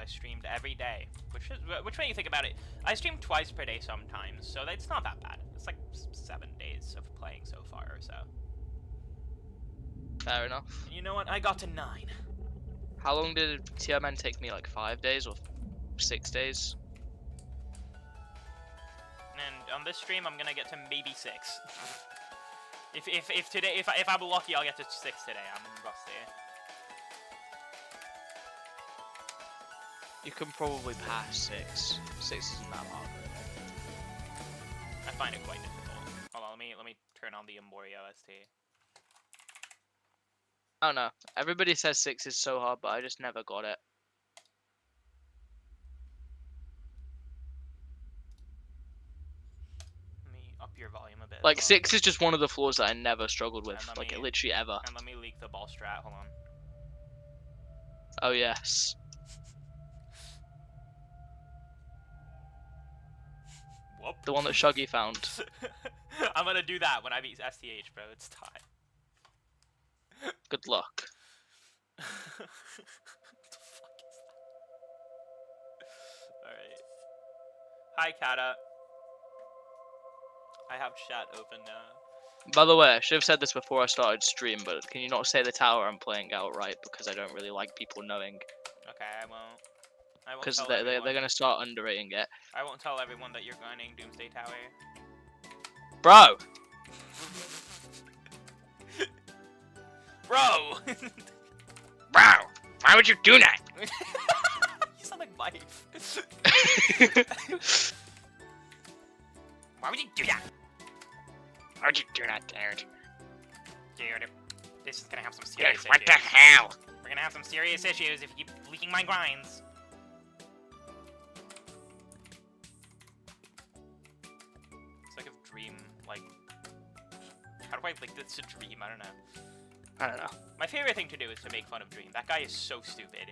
I streamed every day, which when you think about it, I stream twice per day sometimes, so it's not that bad. It's like 7 days of playing so far or so. Fair enough. And you know what? I got to 9. How long did TMN take me? Like 5 days or 6 days? And on this stream, I'm gonna get to maybe 6. if I'm lucky, I'll get to 6 today. I'm rusty. You can probably pass 6. 6 isn't that hard, really. I find it quite difficult. Hold on, let me turn on the Emborio ST. I don't know. Everybody says 6 is so hard, but I just never got it. Let me up your volume a bit. Like 6 is just one of the floors that I never struggled with, like literally ever. And let me leak the ball strat. Hold on. Oh yes. Whoop. The one that Shuggy found. I'm gonna do that when I beat STH, bro. It's time. Good luck. What the fuck is that? Alright. Hi, Kata. I have chat open now. By the way, I should have said this before I started stream, but can you not say the tower I'm playing outright, because I don't really like people knowing. Okay, I won't. Because they're gonna start underrating it. I won't tell everyone that you're gunning Doomsday Tower. Bro! Bro! Bro! Why would you do that? You sound like Mike. Why would you do that? Why would you do that, dude? Dude, this is gonna have some serious issues. What the hell? We're gonna have some serious issues if you keep leaking my grinds. It's like a dream, like... How do I link this to Dream? I don't know. I don't know. My favorite thing to do is to make fun of Dream. That guy is so stupid.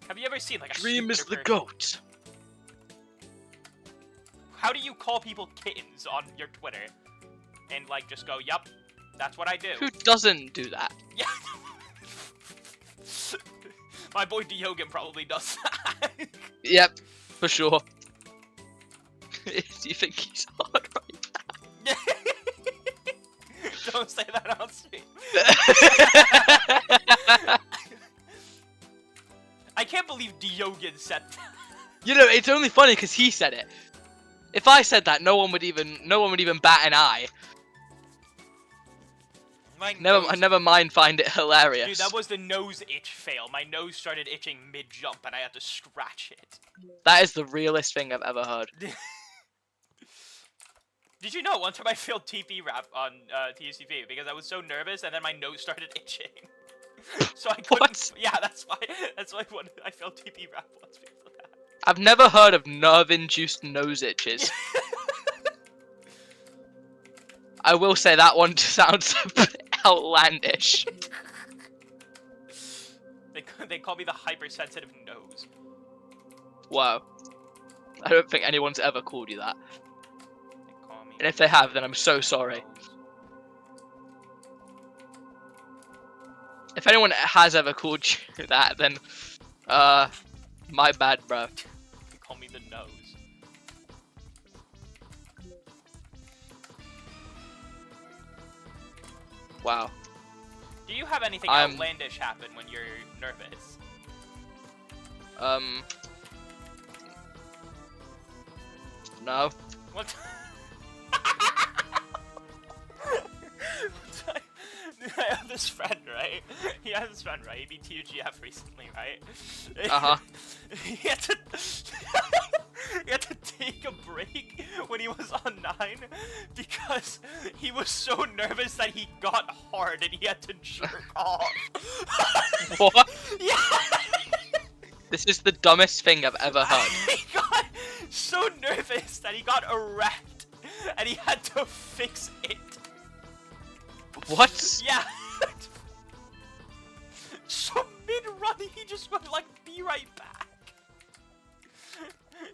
Have you ever seen like a Dream is the person? goat. How do you call people kittens on your Twitter? And like just go, yup, that's what I do. Who doesn't do that? Yeah. My boy Diogen probably does that. Yep, for sure. Do you think he's hard right now? Don't say that on stream. I can't believe Diogen said that. You know, it's only funny because he said it. If I said that, no one would even bat an eye. Never mind find it hilarious. Dude, that was the nose itch fail. My nose started itching mid-jump and I had to scratch it. That is the realest thing I've ever heard. Did you know one time I failed TP rap on TCP because I was so nervous and then my nose started itching. So I couldn't. What? Yeah, that's why I failed TP rap once because of that. I've never heard of nerve-induced nose itches. I will say that one sounds a bit outlandish. They call me the hypersensitive nose. Wow. I don't think anyone's ever called you that. They call me. And if they have, then I'm so sorry. If anyone has ever called you that, then, my bad, bro. They call me the nose. Wow. Do you have anything outlandish happen when you're nervous? No. What? I have this friend, right? He has this friend, right? He beat TUGF recently, right? Uh-huh. he had to take a break when he was on 9 because he was so nervous that he got hard and he had to jerk off. What? Yeah! This is the dumbest thing I've ever heard. He got so nervous that he got erect and he had to fix it. What? Yeah. So mid-run, he just went like, be right back.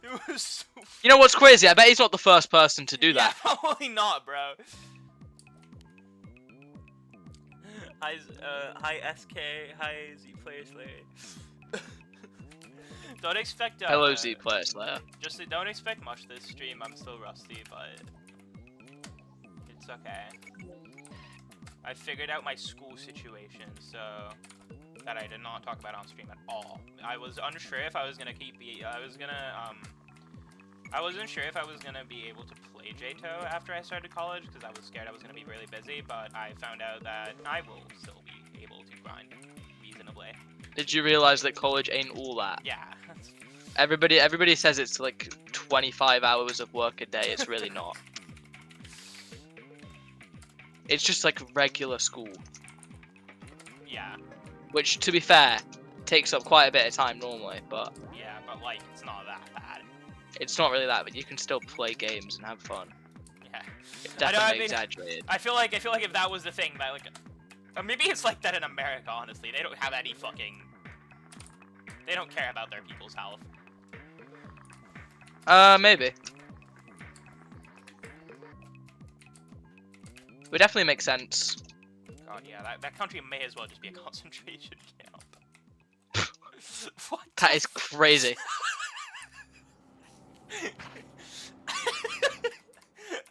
It was so You know what's crazy? I bet he's not the first person to do that. Yeah, probably not, bro. Hi SK, hi Z Player Slayer. Don't expect. Hello, Z Player Slayer. Just don't expect much this stream. I'm still rusty, but it's okay. I figured out my school situation, so that I did not talk about on stream at all. I was unsure if I was gonna I wasn't sure if I was gonna be able to play JTO after I started college because I was scared I was gonna be really busy. But I found out that I will still be able to grind reasonably. Did you realize that college ain't all that? Yeah. Everybody says it's like 25 hours of work a day. It's really not. It's just like regular school. Yeah. Which, to be fair, takes up quite a bit of time normally, but... Yeah, but like, it's not that bad. It's not really that, but you can still play games and have fun. Yeah. It's definitely exaggerated. I feel like if that was the thing, that like... maybe it's like that in America, honestly. They don't have any fucking... They don't care about their people's health. Maybe. Would definitely make sense. God, yeah, that country may as well just be a concentration camp. What? That is crazy. I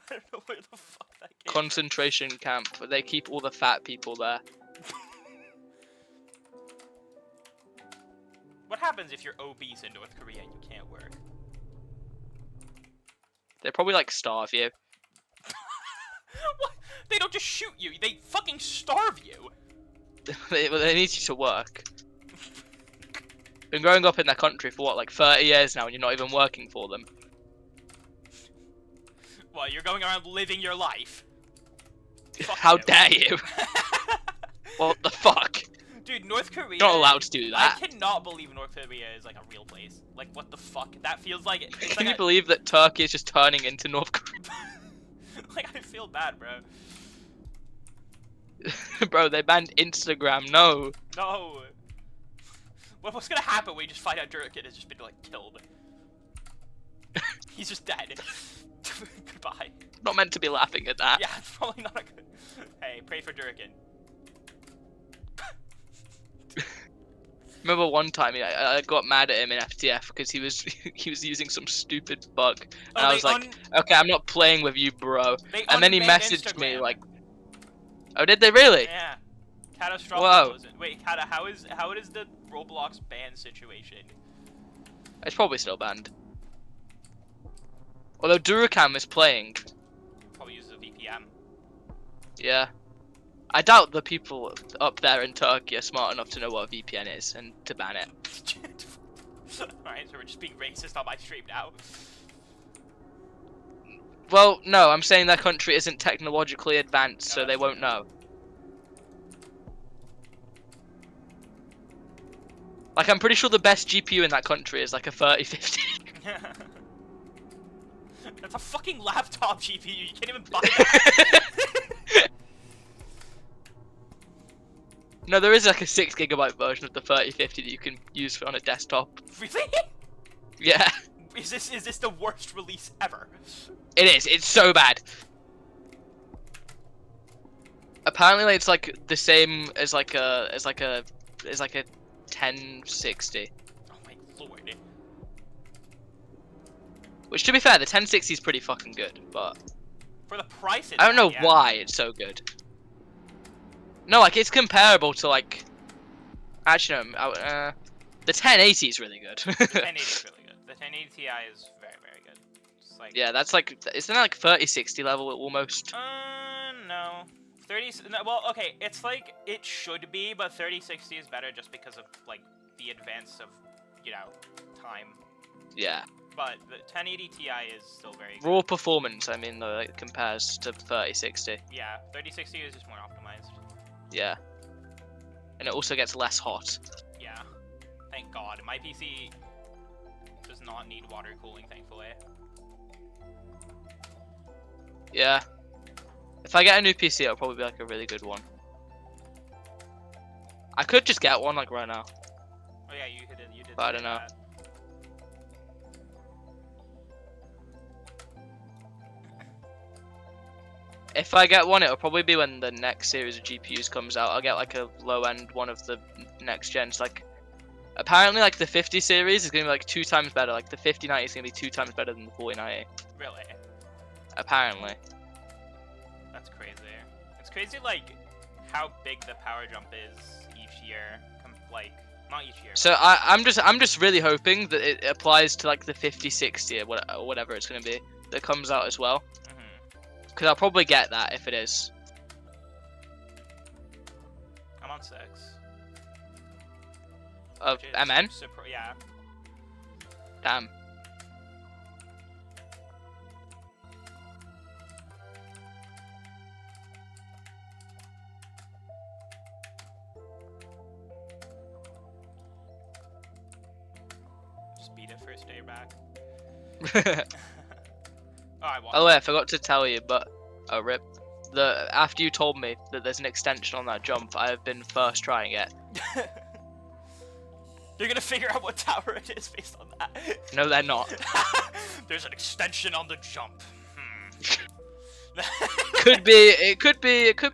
don't know where the fuck that came Concentration camp. They keep all the fat people there. What happens if you're obese in North Korea and you can't work? They probably like starve you. What? They don't just shoot you, they fucking starve you! They need you to work. Been growing up in their country for what, like 30 years now, and you're not even working for them. Well, you're going around living your life. Fuck How you. dare you? What the fuck? Dude, North Korea... You're not allowed to do that. I cannot believe North Korea is like a real place. Like, what the fuck? That feels like... It's Can like you believe that Turkey is just turning into North Korea? Like, I feel bad, bro. Bro, they banned Instagram, no. No. What's gonna happen when you just find out Durkin has just been, like, killed? He's just dead. Goodbye. Not meant to be laughing at that. Yeah, it's probably not a good... Hey, pray for Durkin. Remember one time I got mad at him in FTF because he was using some stupid bug, and I was like, okay, I'm not playing with you, bro. And then he messaged me like, oh, did they really? Yeah. Catastrophic. Whoa. Wait, Kata, how is the Roblox ban situation? It's probably still banned. Although Duracam is playing. Probably uses a VPN. Yeah. I doubt the people up there in Turkey are smart enough to know what a VPN is and to ban it. Alright, so we're just being racist on my stream now. Well, no, I'm saying their country isn't technologically advanced, so they won't know. Like, I'm pretty sure the best GPU in that country is like a 3050. That's a fucking laptop GPU, you can't even buy that. No, there is like a 6GB version of the 3050 that you can use on a desktop. Really? Yeah. Is this the worst release ever? It is. It's so bad. Apparently, it's like the same as like a 1060. Oh my lord. Which, to be fair, the 1060 is pretty fucking good, but For the price, I don't know why it's so good. No, like it's comparable to like. Actually, no. The 1080 is really good. The 1080 is really good. The 1080 Ti is very, very good. It's like... Yeah, that's like, isn't that like 3060 level almost? No. 30. Well, okay, it's like it should be, but 3060 is better just because of like the advance of, you know, time. Yeah. But the 1080 Ti is still very good. Raw performance, I mean, though, it compares to 3060. Yeah, 3060 is just more optimized. Yeah. And it also gets less hot. Yeah. Thank God. My PC does not need water cooling, thankfully. Yeah. If I get a new PC, it'll probably be like a really good one. I could just get one like right now. Oh yeah, you did. You did. But I don't know. That. If I get one, it'll probably be when the next series of GPUs comes out. I'll get like a low-end one of the next gens, like Apparently, like the 50 series is gonna be like 2 times better. Like the 5090 is gonna be 2 times better than the 4090. Really? Apparently. That's crazy. It's crazy, like how big the power jump is each year. Like not each year. So I'm just really hoping that it applies to like the 5060 or whatever it's gonna be that comes out as well. Because I'll probably get that if it is. I'm on 6. Of MN? Yeah. Damn. Just beat it first day back. Oh wait, I forgot to tell you, but rip. After you told me that there's an extension on that jump, I have been first trying it. You're gonna figure out what tower it is based on that. No, they're not. There's an extension on the jump. It could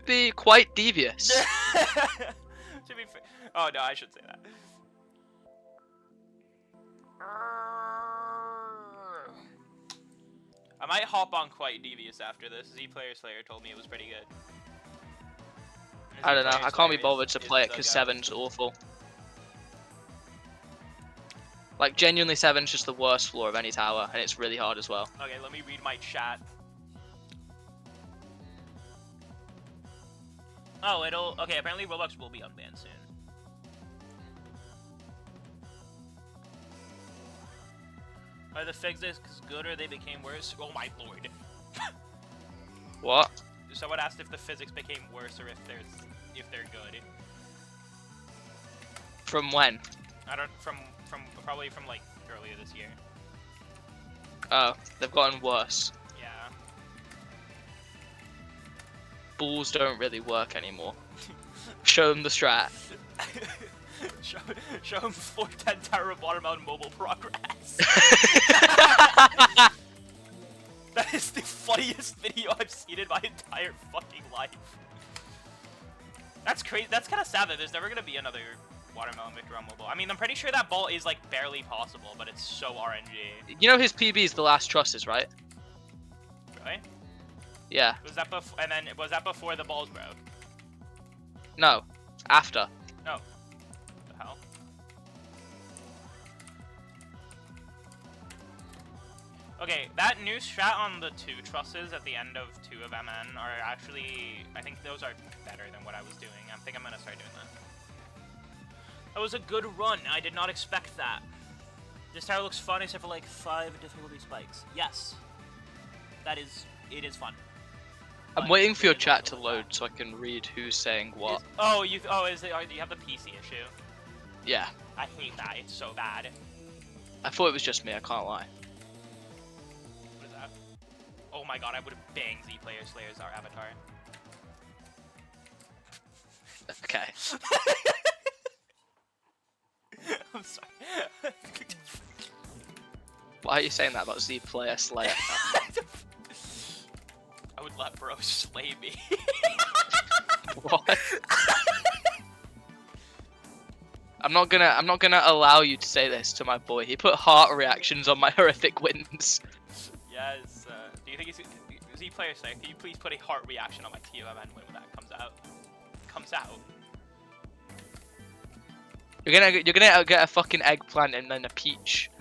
be quite devious. To be fair. Oh no, I should say that. I might hop on quite devious after this. Z-Player Slayer told me it was pretty good. I don't know. I can't be bothered to play it because 7's awful. Like, genuinely 7's just the worst floor of any tower, and it's really hard as well. Okay, let me read my chat. Oh, okay, apparently Roblox will be unbanned soon. Are the physics good or they became worse? Oh my lord. What? Someone asked if the physics became worse or if they're good. From when? I don't probably from like earlier this year. Oh, they've gotten worse. Yeah. Balls don't really work anymore. Show them the strat. show them floor 10 tower watermelon mobile progress. That is the funniest video I've seen in my entire fucking life. That's crazy. That's kind of sad that there's never gonna be another watermelon victory on mobile. I mean, I'm pretty sure that ball is like barely possible, but it's so RNG. You know his PB is the last trusses, right? Really? Yeah. Was that was that before the balls broke? No, after. No. What the hell? Okay, that new strat on the 2 trusses at the end of 2 of MN are actually, I think those are better than what I was doing. I think I'm gonna start doing that. That was a good run. I did not expect that. This tower looks fun except for like 5 difficulty spikes. Yes. It is fun. I'm waiting for your chat to load so I can read who's saying what. You have the PC issue? Yeah. I hate that. It's so bad. I thought it was just me, I can't lie. What is that? Oh my god, I would have banged Z-Player Slayer as our avatar. Okay. I'm sorry. Why are you saying that about Z-Player Slayer? I would let bro slay me. What? I'm not gonna allow you to say this to my boy. He put heart reactions on my horrific wins. Yes. Do you think Z-Player Slayer? Can you please put a heart reaction on my TOMN win when that comes out? You're gonna get a fucking eggplant and then a peach.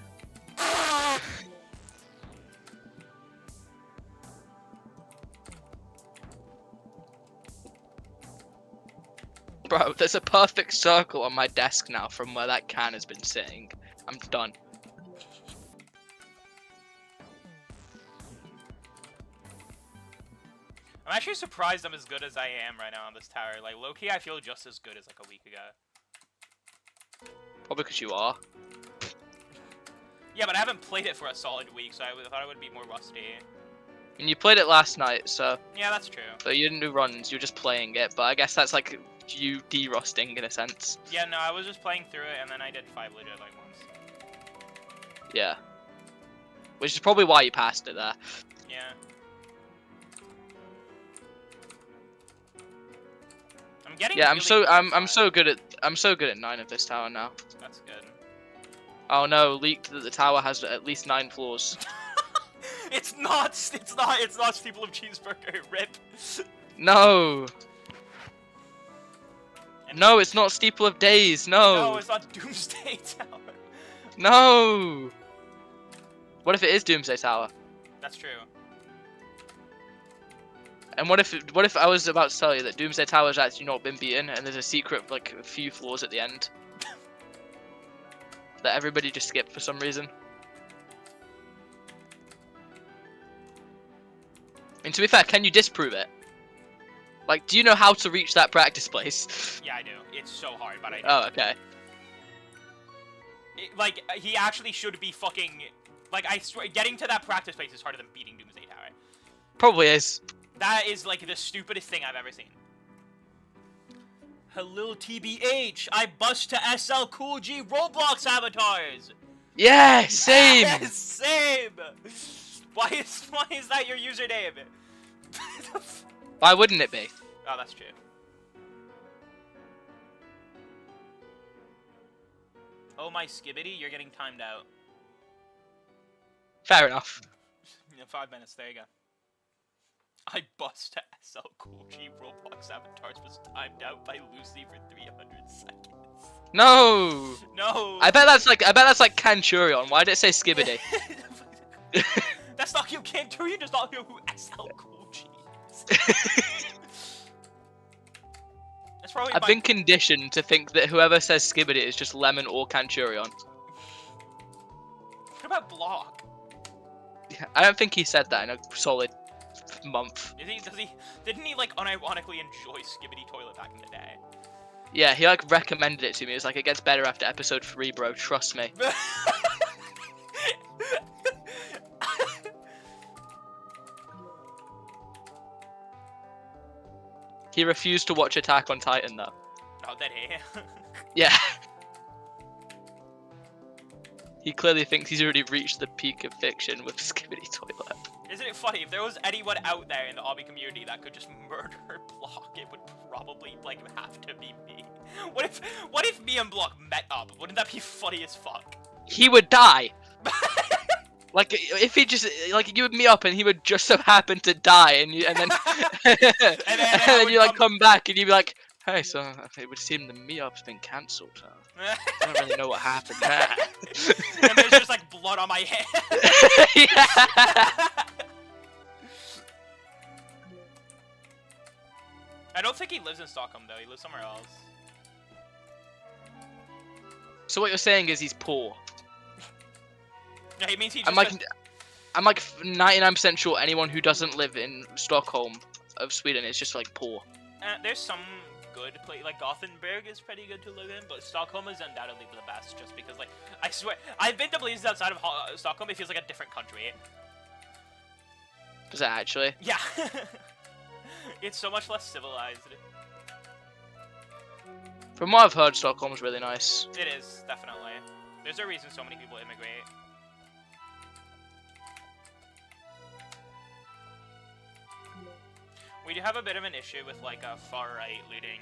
Bro, there's a perfect circle on my desk now from where that can has been sitting. I'm done. I'm actually surprised I'm as good as I am right now on this tower. Like, low-key, I feel just as good as like a week ago. Probably because you are. Yeah, but I haven't played it for a solid week, so I thought it would be more rusty. And you played it last night, so... Yeah, that's true. So you didn't do runs, you were just playing it, but I guess that's like you de-rusting in a sense. Yeah, no, I was just playing through it, and then I did 5 legit like once. Yeah. Which is probably why you passed it there. Yeah. I'm getting. Yeah, really I'm so good at 9 of this tower now. That's good. Oh no, leaked that the tower has at least 9 floors. It's not Steeple of Cheeseburger, rip. No! And No, it's not Steeple of Days, no! No, it's not Doomsday Tower. No! What if it is Doomsday Tower? That's true. And what if I was about to tell you that Doomsday Tower has actually not been beaten, and there's a secret, like, a few floors at the end? That everybody just skipped for some reason? And to be fair, can you disprove it? Like, do you know how to reach that practice place? Yeah, I do. It's so hard, but I do. Oh, okay. Like, he actually should be fucking... Like, I swear, getting to that practice place is harder than beating Doomsday Tower. Probably is. That is, like, the stupidest thing I've ever seen. Hello, TBH! I bust to SL Cool G Roblox avatars! Yeah, same! Yes, same! Why is that your username? Why wouldn't it be? Oh, that's true. Oh my skibbity, you're getting timed out. Fair enough. 5 minutes, there you go. I bust to SL Cool G Roblox avatars was timed out by Lucy for 300 seconds. No! No! I bet that's like Canturion. Why did it say Skibbity? That's not who Canturion does not know who SL Cool G is. That's probably I've been conditioned to think that whoever says Skibbity is just Lemon or Canturion. What about Block? Yeah, I don't think he said that in a solid month. Didn't he like unironically enjoy Skibbity Toilet back in the day? Yeah, he like recommended it to me. He was like, it gets better after episode 3, bro. Trust me. He refused to watch Attack on Titan though. Oh, did he? Yeah. He clearly thinks he's already reached the peak of fiction with Skibbity Toilet. Isn't it funny, if there was anyone out there in the obby community that could just murder Block, it would probably, like, have to be me. What if me and Block met up? Wouldn't that be funny as fuck? He would die! Like, if he just, like, you would meet up and he would just so happen to die, and then then you, like, come back and you'd be like, hey, so it would seem the meetup's been cancelled. I don't really know what happened there. And there's just, like, blood on my hand. Yeah. I don't think he lives in Stockholm, though. He lives somewhere else. So what you're saying is he's poor. No, he means he just... I'm like 99% sure anyone who doesn't live in Stockholm of Sweden is just like poor. There's some good place, like Gothenburg is pretty good to live in, but Stockholm is undoubtedly the best just because, like, I swear, I've been to places outside of Stockholm, it feels like a different country. Does it actually? Yeah. It's so much less civilized. From what I've heard, Stockholm's really nice. It is, definitely. There's a reason so many people immigrate. We do have a bit of an issue with, like, a far-right looting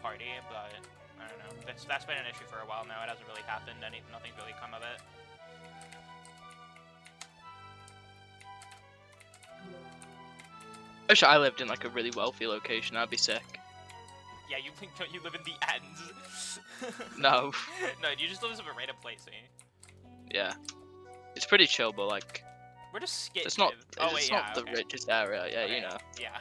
party, but I don't know. That's been an issue for a while now. It hasn't really happened. Nothing's really come of it. I wish I lived in like a really wealthy location. That'd be sick. Yeah, don't you live in the ends? No. No, you just live in a random place, eh? Yeah. It's pretty chill, but like... Where does Skit It's not, live? Oh, wait, it's yeah, not the okay. richest area, yeah, Okay, you know. Yeah.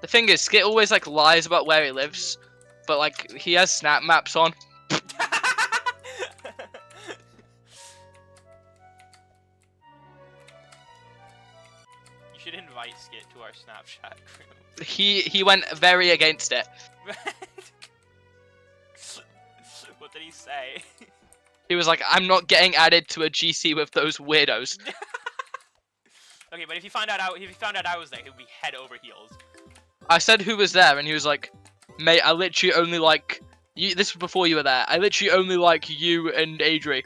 The thing is, Skit always like lies about where he lives, but like he has snap maps on. You should invite Skit to our Snapchat group. He went very against it. What did he say? He was like, I'm not getting added to a GC with those weirdos. Okay, but if he found out I was there, he'd be head over heels. I said who was there, and he was like, mate, I literally only like you. This was before you were there. I literally only like you and Adri.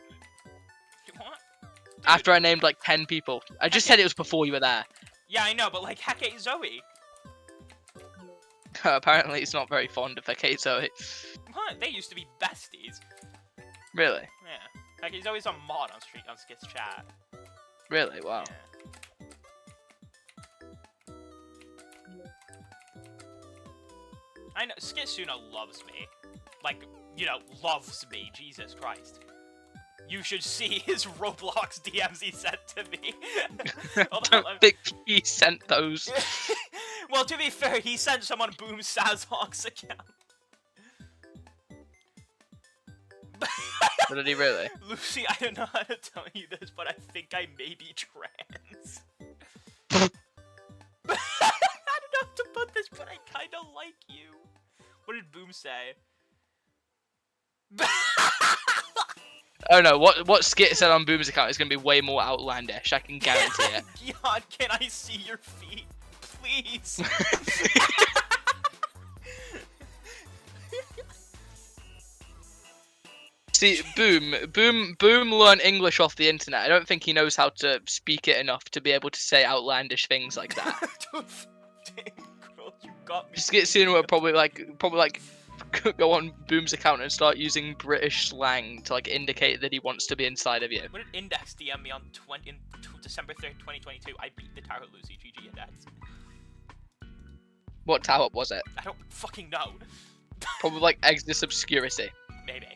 What? Dude. After I named like 10 people. I just said it was before you were there. Yeah, I know, but like, heck, Zoe. Apparently, he's not very fond of Akato. What? They used to be besties. Really? Yeah. Like, he's always on mod on Skit's chat. Really? Wow. Yeah. I know, Skitsuna loves me. Like, you know, loves me. Jesus Christ. You should see his Roblox DMs he sent to me. I don't think he sent those. Well, to be fair, he sent someone Boom Sazhawk's account. But did he really? Lucy, I don't know how to tell you this, but I think I may be trans. I don't know how to put this, but I kinda like you. What did Boom say? Oh no, what Skit said on Boom's account is going to be way more outlandish, I can guarantee it. God, can I see your feet? Please! See, Boom learned English off the internet. I don't think he knows how to speak it enough to be able to say outlandish things like that. Girl, you got me. Skitsuna would probably go on Boom's account and start using British slang to like indicate that he wants to be inside of you. What did Index DM me on December 3rd, 2022? I beat the Tower Lucy GG Index. What tower was it? I don't fucking know. Probably like Exodus Obscurity. Maybe.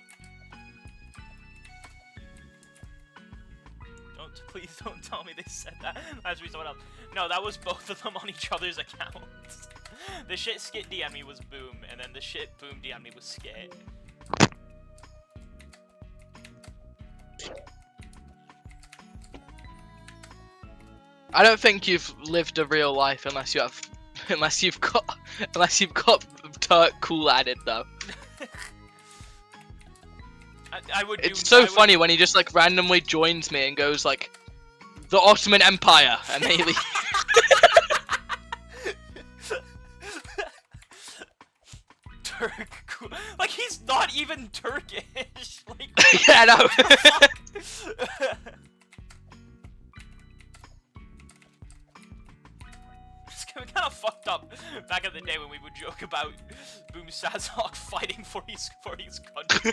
Please don't tell me they said that. That's me someone else. No, that was both of them on each other's accounts. The shit Skit DM me was Boom, and then the shit Boom DM me was Skit. I don't think you've lived a real life unless you've got Turk cool added though. I would. It's so funny when he just like randomly joins me and goes like, the Ottoman Empire, and then he leaves. Turk, cool. Like he's not even Turkish. Like, yeah, no. It's kind of fucked up back in the day when we would joke about Boom Sazhawk fighting for his country.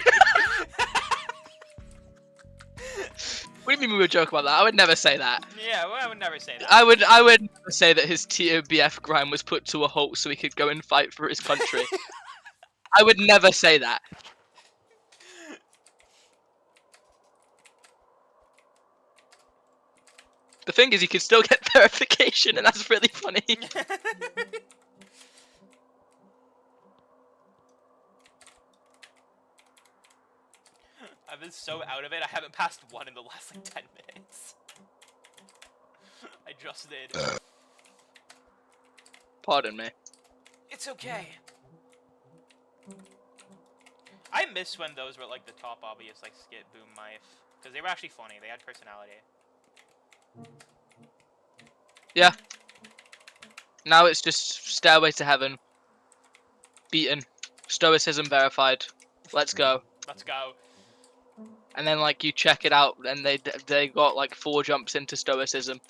What do you mean we would joke about that? I would never say that. Yeah, well, I would never say that. I would never say that his TOBF grind was put to a halt so he could go and fight for his country. I would never say that. The thing is, you can still get verification, and that's really funny. I've been so out of it, I haven't passed one in the last, like, 10 minutes. I just did. Pardon me. It's okay. I miss when those were, like, the top obvious, like, Skit, Boom, Mife. Because they were actually funny, they had personality. Yeah. Now it's just Stairway to Heaven. Beaten. Stoicism verified. Let's go. Let's go. And then like you check it out, and they got like 4 jumps into Stoicism.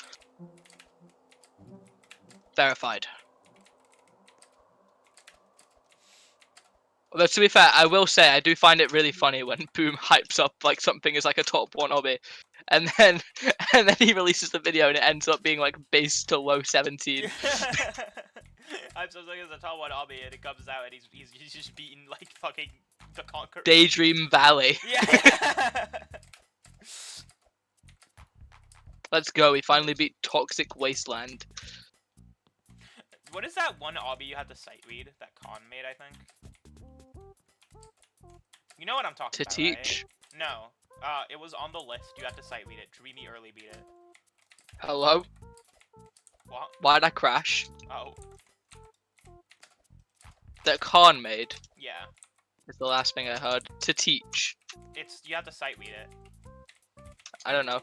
Verified. Although to be fair, I will say I do find it really funny when Boom hypes up like something is like a top 1 obby, and then he releases the video and it ends up being like base to low 17. I'm so sick as a top 1 obby, and it comes out and he's just beating like fucking the Conqueror. Daydream Valley. Yeah. Let's go. We finally beat Toxic Wasteland. What is that one obby you had to sight read that Khan made? I think. You know what I'm talking To about, teach? Right? No. It was on the list. You had to sight read it. Dreamy early beat it. Hello? What? Why'd I crash? Oh. That Khan made. Yeah. Is the last thing I heard. To teach. You had to sight read it. I don't know.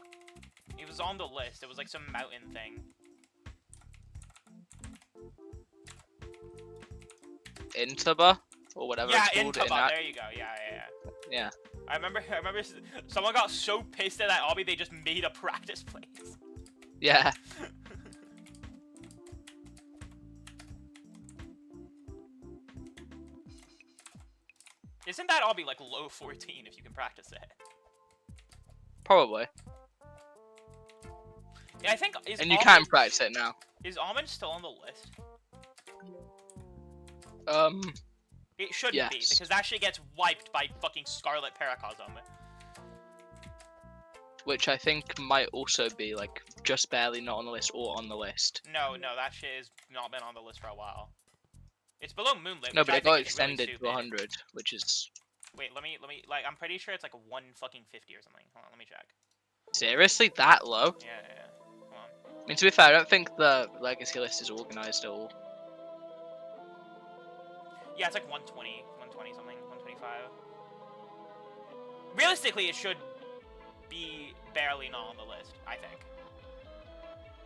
It was on the list. It was like some mountain thing. Intaba? Or whatever Yeah, it's called. Intaba. There you go. Yeah. I remember someone got so pissed at that obby they just made a practice place. Isn't that obby like low 14 if you can practice it? Probably. Yeah, I think. And you can practice it now. Is Almond still on the list? It shouldn't be, because that shit gets wiped by fucking Scarlet Paracosm. Which I think might also be, like, just barely not on the list or on the list. No, that shit has not been on the list for a while. It's below Moonlit. No, but it got extended to 100, which is... Wait, let me, like, I'm pretty sure it's like a 150 or something. Hold on, let me check. Seriously? That low? Yeah. Hold on. I mean, to be fair, I don't think the Legacy list is organized at all. Yeah, it's like 120 something, 125. Realistically, it should be barely not on the list, I think.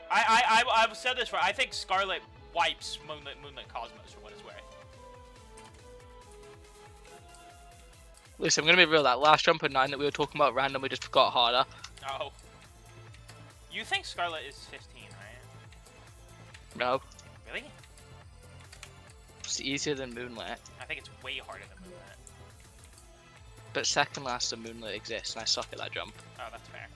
I've said this for, I think Scarlet wipes Moonlit Cosmos for what it's worth. Listen, I'm gonna be real, that last jump at 9 that we were talking about randomly just got harder. Oh. You think Scarlet is 15, right? No. Really? It's easier than Moonlit. I think it's way harder than Moonlit. But second last of Moonlit exists, and I suck at that jump. Oh, that's fair.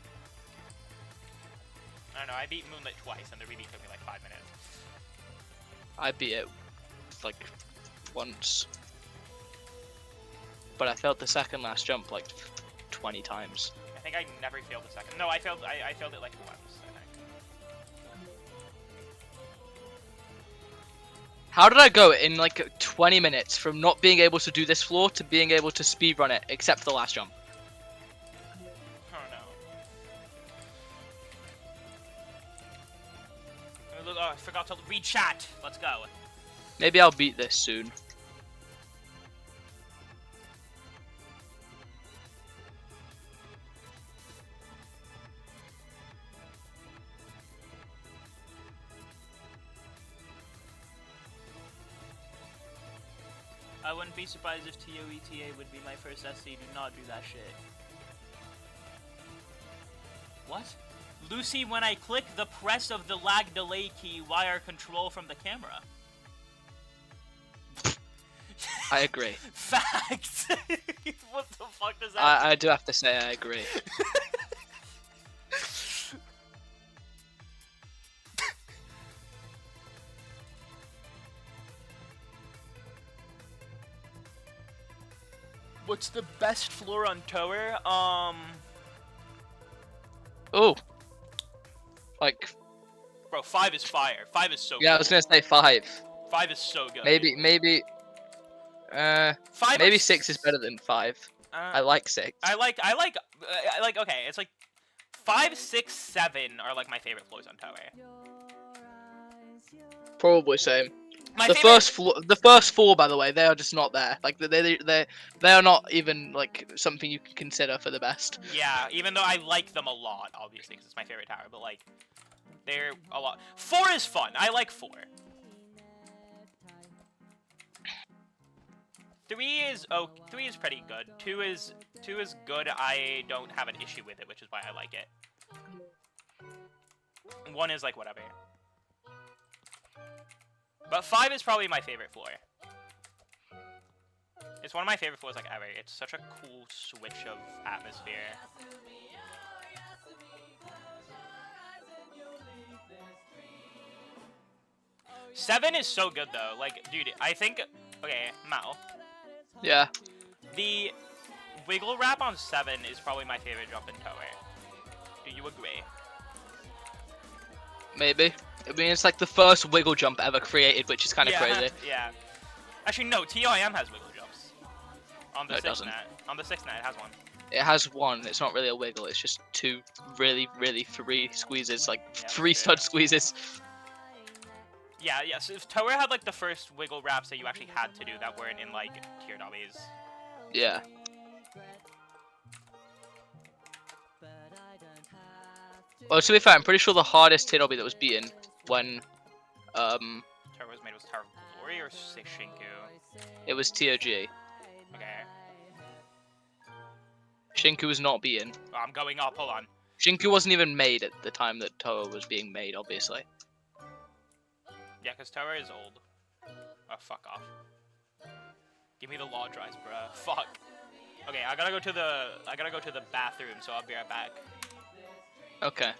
I don't know, I beat Moonlit twice, and the rebeat took me like 5 minutes. I beat it, like, once. But I failed the second last jump, like, 20 times. I think I never failed the second. No, I failed it like once, I think. How did I go in, like, 20 minutes from not being able to do this floor to being able to speedrun it, except for the last jump? Oh, no. Oh, I forgot to read chat. Let's go. Maybe I'll beat this soon. I wouldn't be surprised if TOETA would be my first SC. Do not do that shit. What? Lucy, when I click the press of the lag delay key, wire control from the camera. I agree. Facts! What the fuck does that I do have to say I agree. What's the best floor on Tower? Oh. Like... Bro, 5 is fire. 5 is so good. Yeah, I was gonna say 5. 5 is so good. Maybe... maybe 6 is better than 5. I like 6. I like, okay, it's like 5, 6, 7 are like my favorite floors on Tower. Probably same. The first 4, by the way, they are just not there. Like they are not even like something you can consider for the best. Yeah, even though I like them a lot, obviously, because it's my favorite tower. But like, they're a lot. 4 is fun. I like 4. 3 is 3 is pretty good. 2 is good. I don't have an issue with it, which is why I like it. 1 is like whatever. But 5 is probably my favorite floor. It's one of my favorite floors like ever. It's such a cool switch of atmosphere. Seven is so good though. Like, dude, I think. Okay, Mao. Yeah. The wiggle wrap on 7 is probably my favorite jump in Tower. Do you agree? Maybe. I mean, it's like the first wiggle jump ever created, which is kind of crazy. Yeah. Actually, no. TOIM has wiggle jumps. On the no, it doesn't. On the 6 net, it has one. It has one. It's not really a wiggle. It's just 2 really, really free squeezes, like 3 stud squeezes. Yeah. So if Tower had like the first wiggle wraps that you actually had to do that weren't in like tier dobbies. Yeah. Well, to be fair, I'm pretty sure the hardest tier dobby that was beaten when Tower was made was Tower of Glory or Shinku? It was TOG. Okay. Shinku was not beaten. Oh, I'm going up. Hold on. Shinku wasn't even made at the time that Tower was being made, obviously. Yeah, because Tower is old. Oh, fuck off. Give me the law dries, bruh. Fuck. Okay, I gotta go to the bathroom, so I'll be right back. Okay.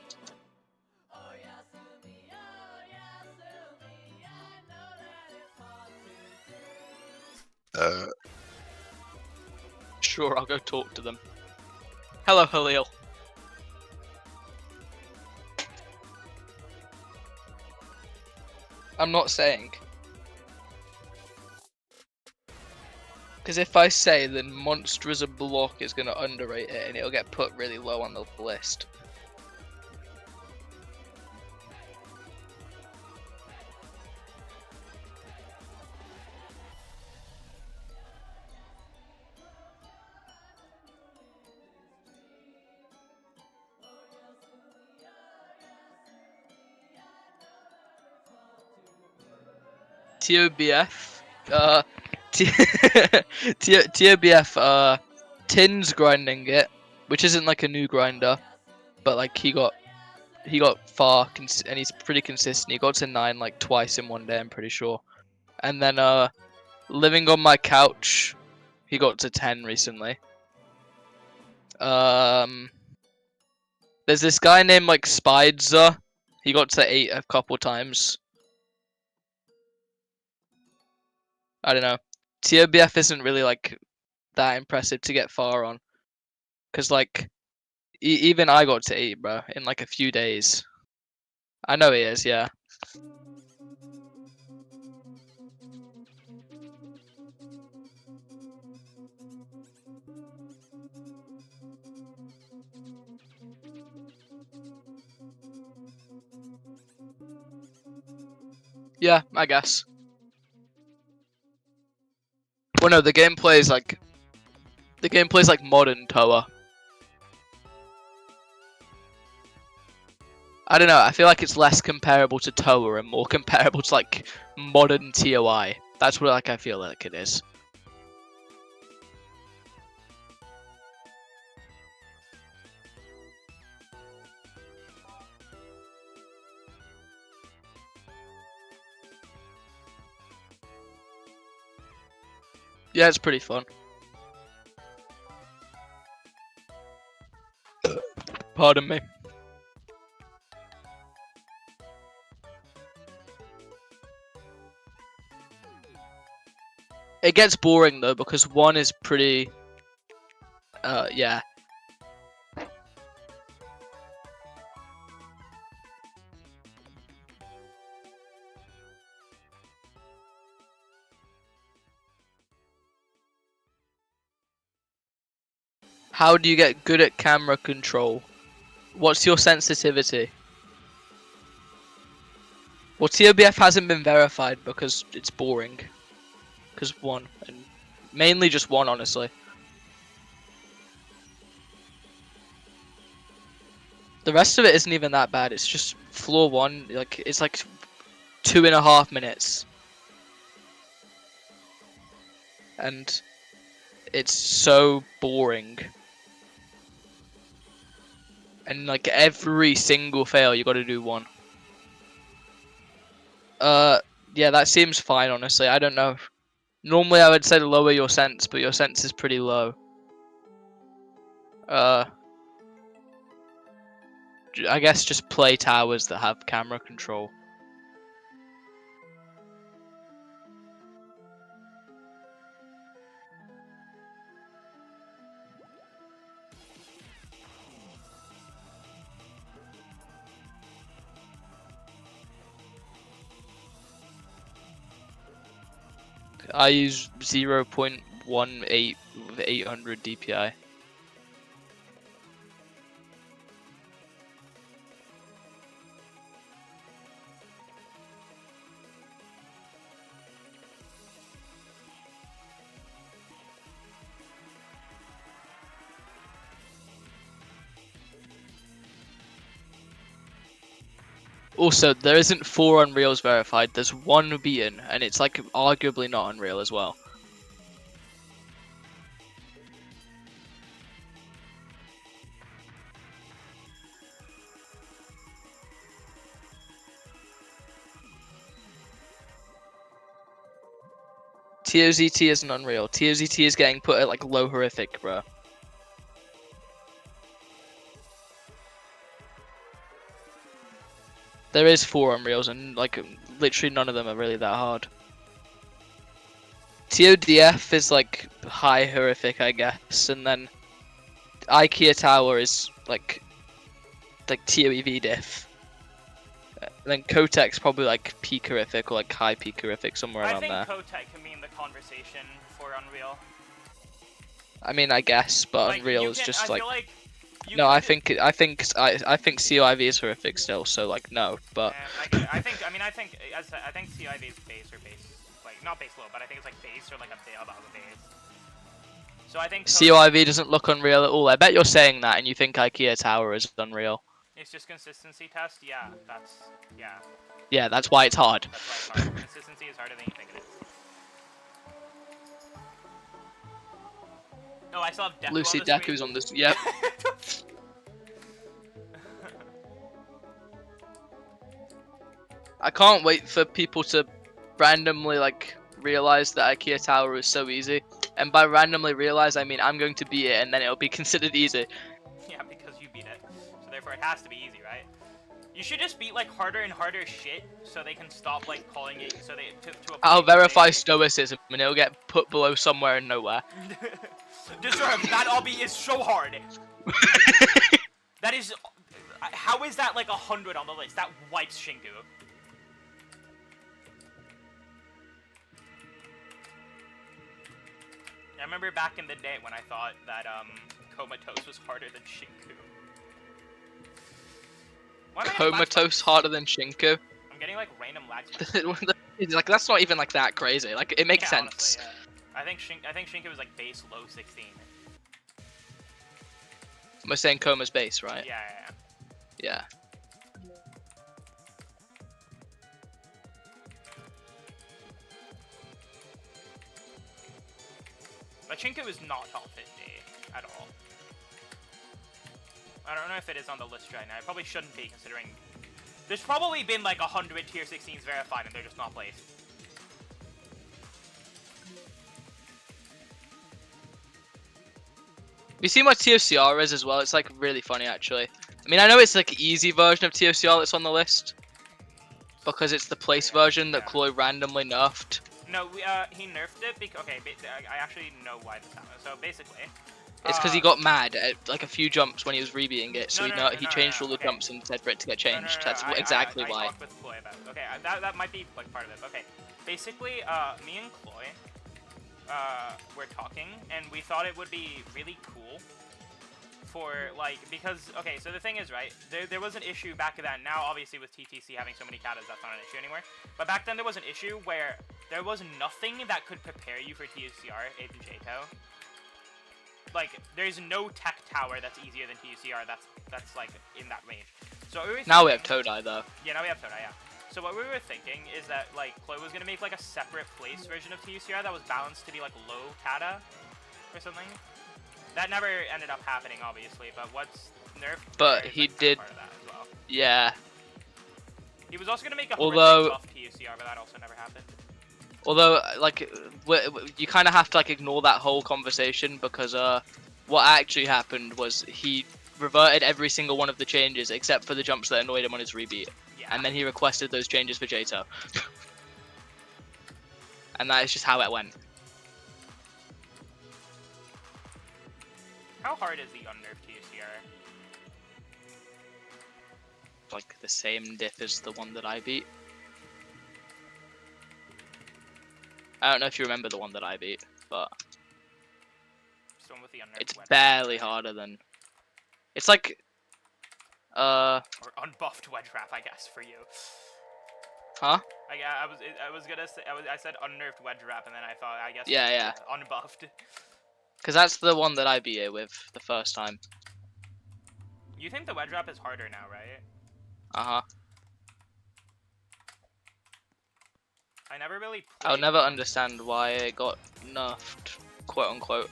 Sure, I'll go talk to them. Hello, Halil. I'm not saying. Because if I say, then Monster as a block is going to underrate it and it'll get put really low on the list. TOBF, TOBF, Tin's grinding it, which isn't like a new grinder, but like he got far, and he's pretty consistent. He got to 9 like twice in one day, I'm pretty sure. And then living on my couch, he got to 10 recently. There's this guy named like Spider. He got to 8 a couple times. I don't know. TOBF isn't really like that impressive to get far on, cause like even I got to 8, bro, in like a few days. I know he is, yeah. Yeah, I guess. Well, no, the gameplay is like modern Toa. I don't know. I feel like it's less comparable to Toa and more comparable to like modern TOI. That's what I feel like it is. Yeah, it's pretty fun. Pardon me. It gets boring though because 1 is pretty yeah. How do you get good at camera control? What's your sensitivity? Well, TOBF hasn't been verified because it's boring. Because 1, and mainly just 1, honestly. The rest of it isn't even that bad. It's just floor 1, like it's like 2.5 minutes, and it's so boring. And like every single fail, you got to do 1. Yeah, that seems fine, honestly. I don't know. Normally, I would say to lower your sense, but your sense is pretty low. I guess just play towers that have camera control. I use 0.18 with 800 DPI. Also, there isn't 4 Unreals verified, there's 1 beaten, and it's like arguably not Unreal as well. TOZT isn't Unreal. TOZT is getting put at like low horrific, bro. There is 4 Unreals, and like literally none of them are really that hard. TODF is like high horrific, I guess, and then IKEA Tower is like TOEV diff. And then Kotek's probably like peak horrific or like high peak horrific, somewhere around there. I think Kotek can be in the conversation for Unreal. I mean, I guess, but like, Unreal is just like. No, I think COIV is horrific still, so like no, but. I think COIV is base or base, like not base low, but I think it's like base or like a bit above a base. So I think COIV doesn't look unreal at all. I bet you're saying that and you think IKEA Tower is unreal. It's just consistency test. Yeah, that's Yeah, that's why it's hard. That's why it's hard. Consistency is harder than you think it is. Oh, I still have Deku Lucy on the Deku's on this. Yep. I can't wait for people to randomly like realize that IKEA Tower is so easy. And by randomly realize, I mean I'm going to beat it and then it'll be considered easy. Yeah, because you beat it. So therefore it has to be easy, right? You should just beat like harder and harder shit so they can stop like calling it so they to I'll verify stoicism and it'll get put below somewhere and nowhere. Disturb, that obby is so hard. That is... How is that like 100 on the list? That wipes Shinku. I remember back in the day when I thought that Comatose was harder than Shinku. Comatose harder than Shinku? I'm getting like random lags. Like that's not even like that crazy. Like it makes sense. Honestly, yeah. I think Shinku was like base low 16. We're saying Koma's base, right? Yeah. But Shinku is not top 50 at all. I don't know if it is on the list right now. It probably shouldn't be, considering there's probably been like 100 tier 16s verified and they're just not placed. You see what TOCR is as well? It's like really funny actually. I mean, I know it's like an easy version of TOCR that's on the list because it's the place version that Chloe randomly nerfed. No, he nerfed it because I actually know why this happened. So basically, it's because he got mad at like a few jumps when he was rebeating it, so he changed all the jumps and said for it to get changed. That's exactly why. I talked with Chloe about it. Okay, that might be like part of it. Okay, basically, me and Chloe were talking, and we thought it would be really cool for like because so the thing is, right, there was an issue back then. Now obviously with TTC having so many katas, that's not an issue anymore, but back then there was an issue where there was nothing that could prepare you for TUCR in JTO. Like there's no tech tower that's easier than TUCR that's like in that range. So now we have Todai though. Yeah, now we have Todai, yeah. So what we were thinking is that like Chloe was gonna make like a separate place version of TUCR that was balanced to be like low kata or something. That never ended up happening, obviously, but what's nerfed? But he did. Part of that as well. Yeah. He was also gonna make a horrific buff TUCR, but that also never happened. Although, like, you kind of have to like ignore that whole conversation because what actually happened was he reverted every single one of the changes except for the jumps that annoyed him on his rebeat, and then he requested those changes for JTO. And that is just how it went. How hard is the unnerved TUCR? Like the same diff as the one that I beat. I don't know if you remember the one that I beat, but with the it's barely harder than. It's like, or unbuffed wedge wrap, I guess, for you. Huh? I was gonna say I said unnerved wedge wrap, and then I thought I guess yeah unbuffed. Because that's the one that I beat it with the first time. You think the wedge wrap is harder now, right? Uh-huh. I never really played. I'll never understand why it got nerfed, quote unquote.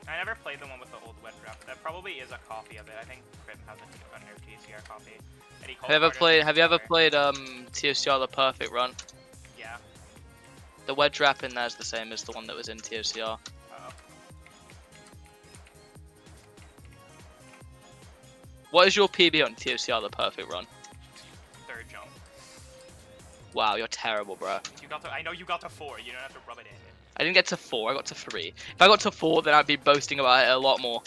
I never played the one with the old wedge wrap. That probably is a copy of it. I think Crim has a nerfed TCR copy. Have you ever played TOCR the Perfect Run? Yeah. The wedge wrap in there is the same as the one that was in TOCR. Oh. What is your PB on TOCR, the perfect run? Third jump. Wow, you're terrible, bro. You got to, I know you got to 4. You don't have to rub it in. I didn't get to 4, I got to 3. If I got to 4, then I'd be boasting about it a lot more.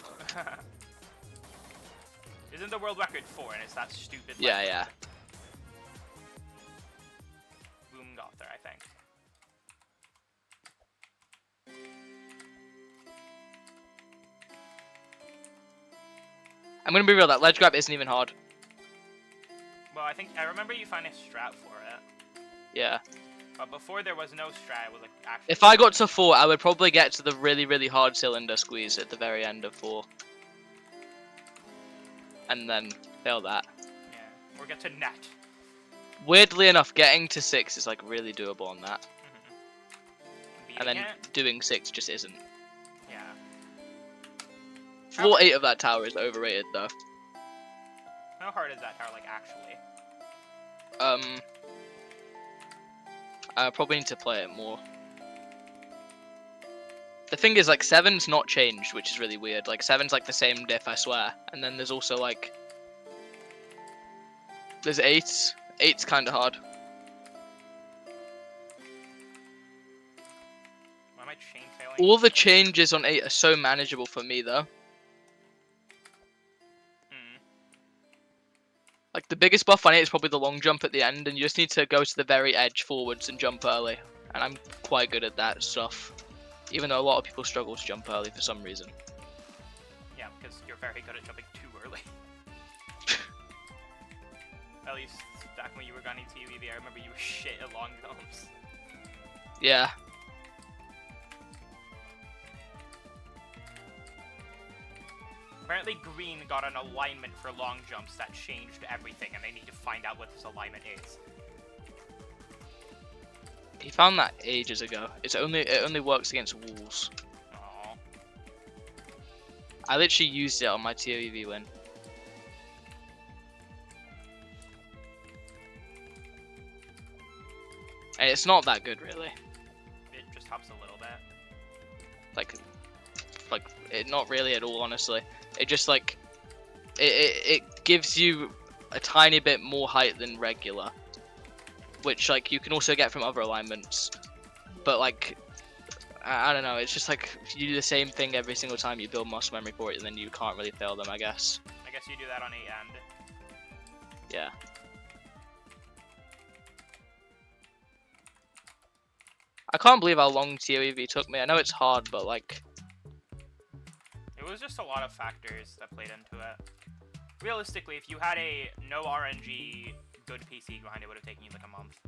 Isn't the world record 4 and it's that stupid? Yeah, yeah. Boom got there, I think. I'm gonna be real, that ledge grab isn't even hard. Well, I remember you find a strat for it. Yeah. But before there was no strat, it was like actually... If I got to 4, I would probably get to the really, really hard cylinder squeeze at the very end of 4. And then fail that. Yeah, or get to net. Weirdly enough, getting to 6 is like really doable on that. Mm-hmm. And then doing 6 just isn't. Yeah. Floor 8 of that tower is overrated though. How hard is that tower, like, actually? I probably need to play it more. The thing is, like, 7's not changed, which is really weird. Like, 7's like the same diff, I swear. And then there's also, like... There's 8. 8's kinda hard. Why am I chain failing? All the changes on 8 are so manageable for me, though. Like, the biggest buff on 8 is probably the long jump at the end, and you just need to go to the very edge forwards and jump early. And I'm quite good at that stuff. Even though a lot of people struggle to jump early for some reason. Yeah, because you're very good at jumping too early. At least back when you were gunning TUEV, I remember you were shit at long jumps. Yeah. Apparently green got an alignment for long jumps that changed everything, and they need to find out what this alignment is. He found that ages ago. It only works against walls. Aww. I literally used it on my TOEV win. And it's not that good, really. It just helps a little bit. Like it not really at all, honestly. It just like it gives you a tiny bit more height than regular, which like you can also get from other alignments. But like I don't know, it's just like you do the same thing every single time you build muscle memory for it, and then you can't really fail them, I guess. I guess you do that on 8 end. Yeah. I can't believe how long TOEV took me. I know it's hard, but like... It was just a lot of factors that played into it. Realistically, if you had a no RNG good PC grind, it would have taken you like a month.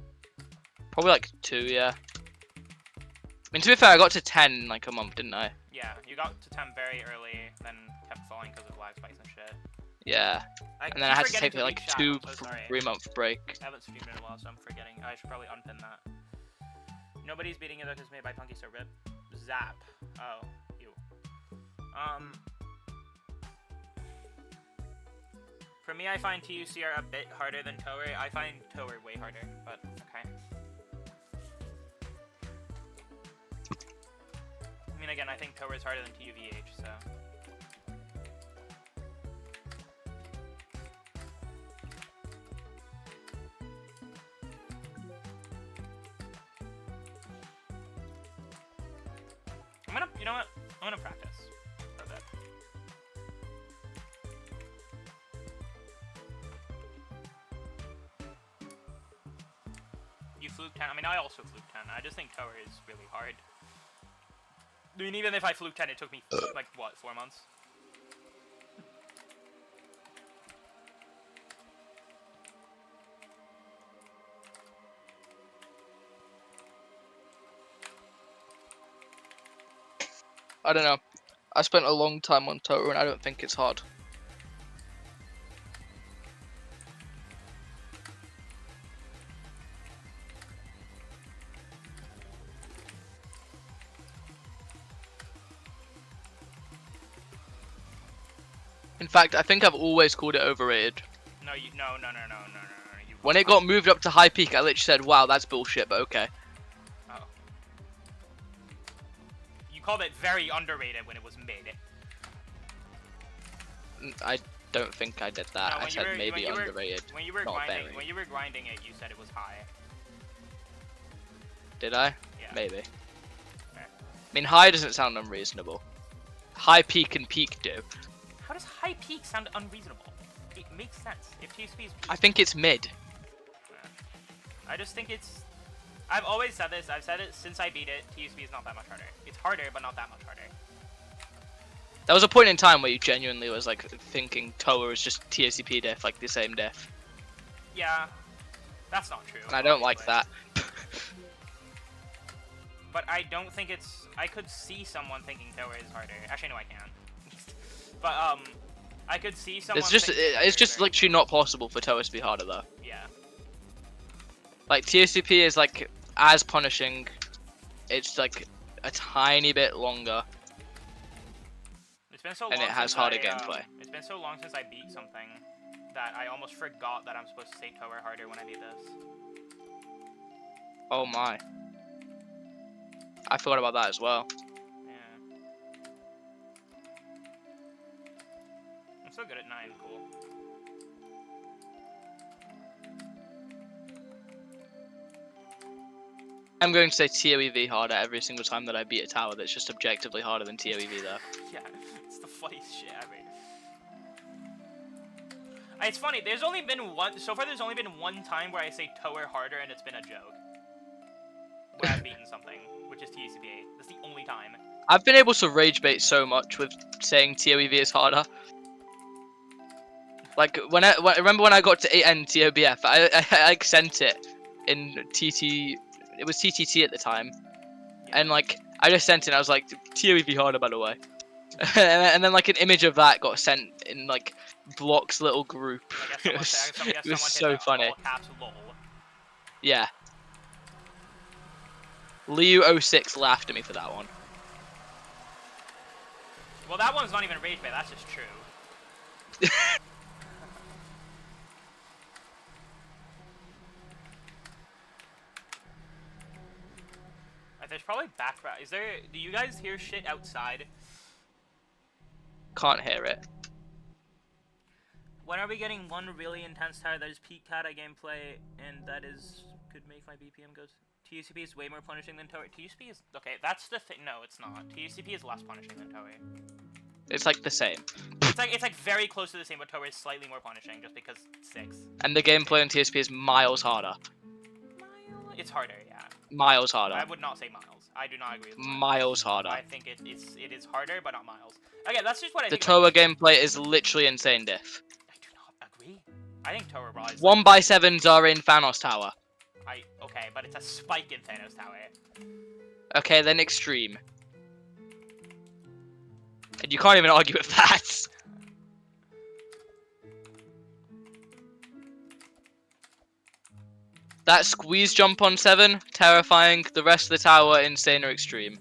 Probably like 2, yeah. I mean, to be fair, I got to 10 in like a month, didn't I? Yeah, you got to 10 very early, then kept falling because of lag spikes and shit. Yeah. And then I had to take like a 2-3 month break. I haven't streamed in a while, so I'm forgetting. I should probably unpin that. Nobody's beating it because it's made by Punky, so rip. Zap. Oh, you. For me, I find TUCR a bit harder than Tower. I find Tower way harder, but okay. I mean, again, I think Tower is harder than TUVH, so. You know what? I'm gonna practice for a bit. You fluke 10. I mean, I also fluke 10. I just think Tower is really hard. I mean, even if I fluke 10, it took me, like, what, 4 months? I don't know. I spent a long time on Tower and I don't think it's hard. In fact, I think I've always called it overrated. No, no. When it got moved up to high peak, I literally said, wow, that's bullshit, but okay. Oh. called it very underrated when it was mid. I don't think I did that. No, I said maybe underrated. When you were not grinding, very. when you were grinding it, you said it was high. Did I? Yeah. Maybe. Okay. I mean, high doesn't sound unreasonable. High peak and peak do. How does high peak sound unreasonable? It makes sense. If TSP is peak. I think it's mid. I just think it's... I've always said this. I've said it since I beat it. TSP is not that much harder. It's harder, but not that much harder. There was a point in time where you genuinely was like thinking Toa was just TSP diff, like the same diff. Yeah. That's not true. And I don't like that. But I don't think it's... I could see someone thinking Toa is harder. Actually, no, I can't. But, I could see someone it's just literally not possible for Toa to be harder, though. Yeah. Like, TSP is, like, as punishing. It's, like, a tiny bit longer. It's been so long and it has harder gameplay. It's been so long since I beat something that I almost forgot that I'm supposed to say Toa harder when I beat this. Oh my. I forgot about that as well. Yeah. I'm so good at 9, cool. I'm going to say TOEV harder every single time that I beat a tower that's just objectively harder than TOEV though. Yeah, it's the funniest shit ever. It's funny, there's only been one, so far there's only been one time where I say Toa harder and it's been a joke. Where I've beaten something, which is TCPA. That's the only time. I've been able to rage bait so much with saying TOEV is harder. Like, remember when I got to 8N TOBF, I sent it in TT, it was TTT at the time. Yeah. And like, I just sent it and I was like, TOEV harder by the way. And then like an image of that got sent in like Block's little group. It was so funny. Yeah. Liu06 laughed at me for that one. Well, that one's not even rage bait, that's just true. There's probably background. Is there? Do you guys hear shit outside? Can't hear it. When are we getting one really intense tower that is peak kata gameplay and that is could make my BPM go? TCP is way more punishing than Tower. TCP is okay. That's the thing. No, it's not. TCP is less punishing than Tower. It's like the same. It's like very close to the same, but Tower is slightly more punishing just because 6. And the gameplay on TSP is miles harder. It's harder, yeah. Miles harder. I would not say miles. I do not agree with miles harder. I think it is harder, but not miles. Okay, that's just what I think. The Toa gameplay is literally insane diff. I do not agree. I think Toa Raw is 1x7s are in Thanos Tower. Okay, but it's a spike in Thanos Tower. Okay, then extreme. And you can't even argue with that. That squeeze jump on 7, terrifying. The rest of the tower, insane or extreme.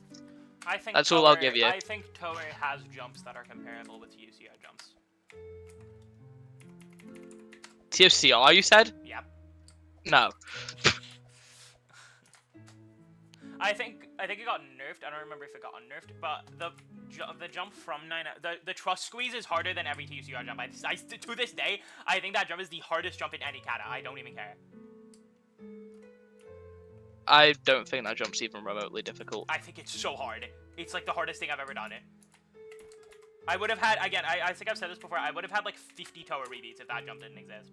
I think that's all I'll give you. I think Toa has jumps that are comparable with TUCR jumps. TFCR, you said? Yep. No. I think it got nerfed. I don't remember if it got unnerfed, but the jump from 9, the trust squeeze is harder than every TUCR jump. To this day, I think that jump is the hardest jump in any kata. I don't even care. I don't think that jump's even remotely difficult. I think it's so hard. It's like the hardest thing I've ever done. I would have had, again, I think I've said this before, I would have had like 50 Toa rebeats if that jump didn't exist.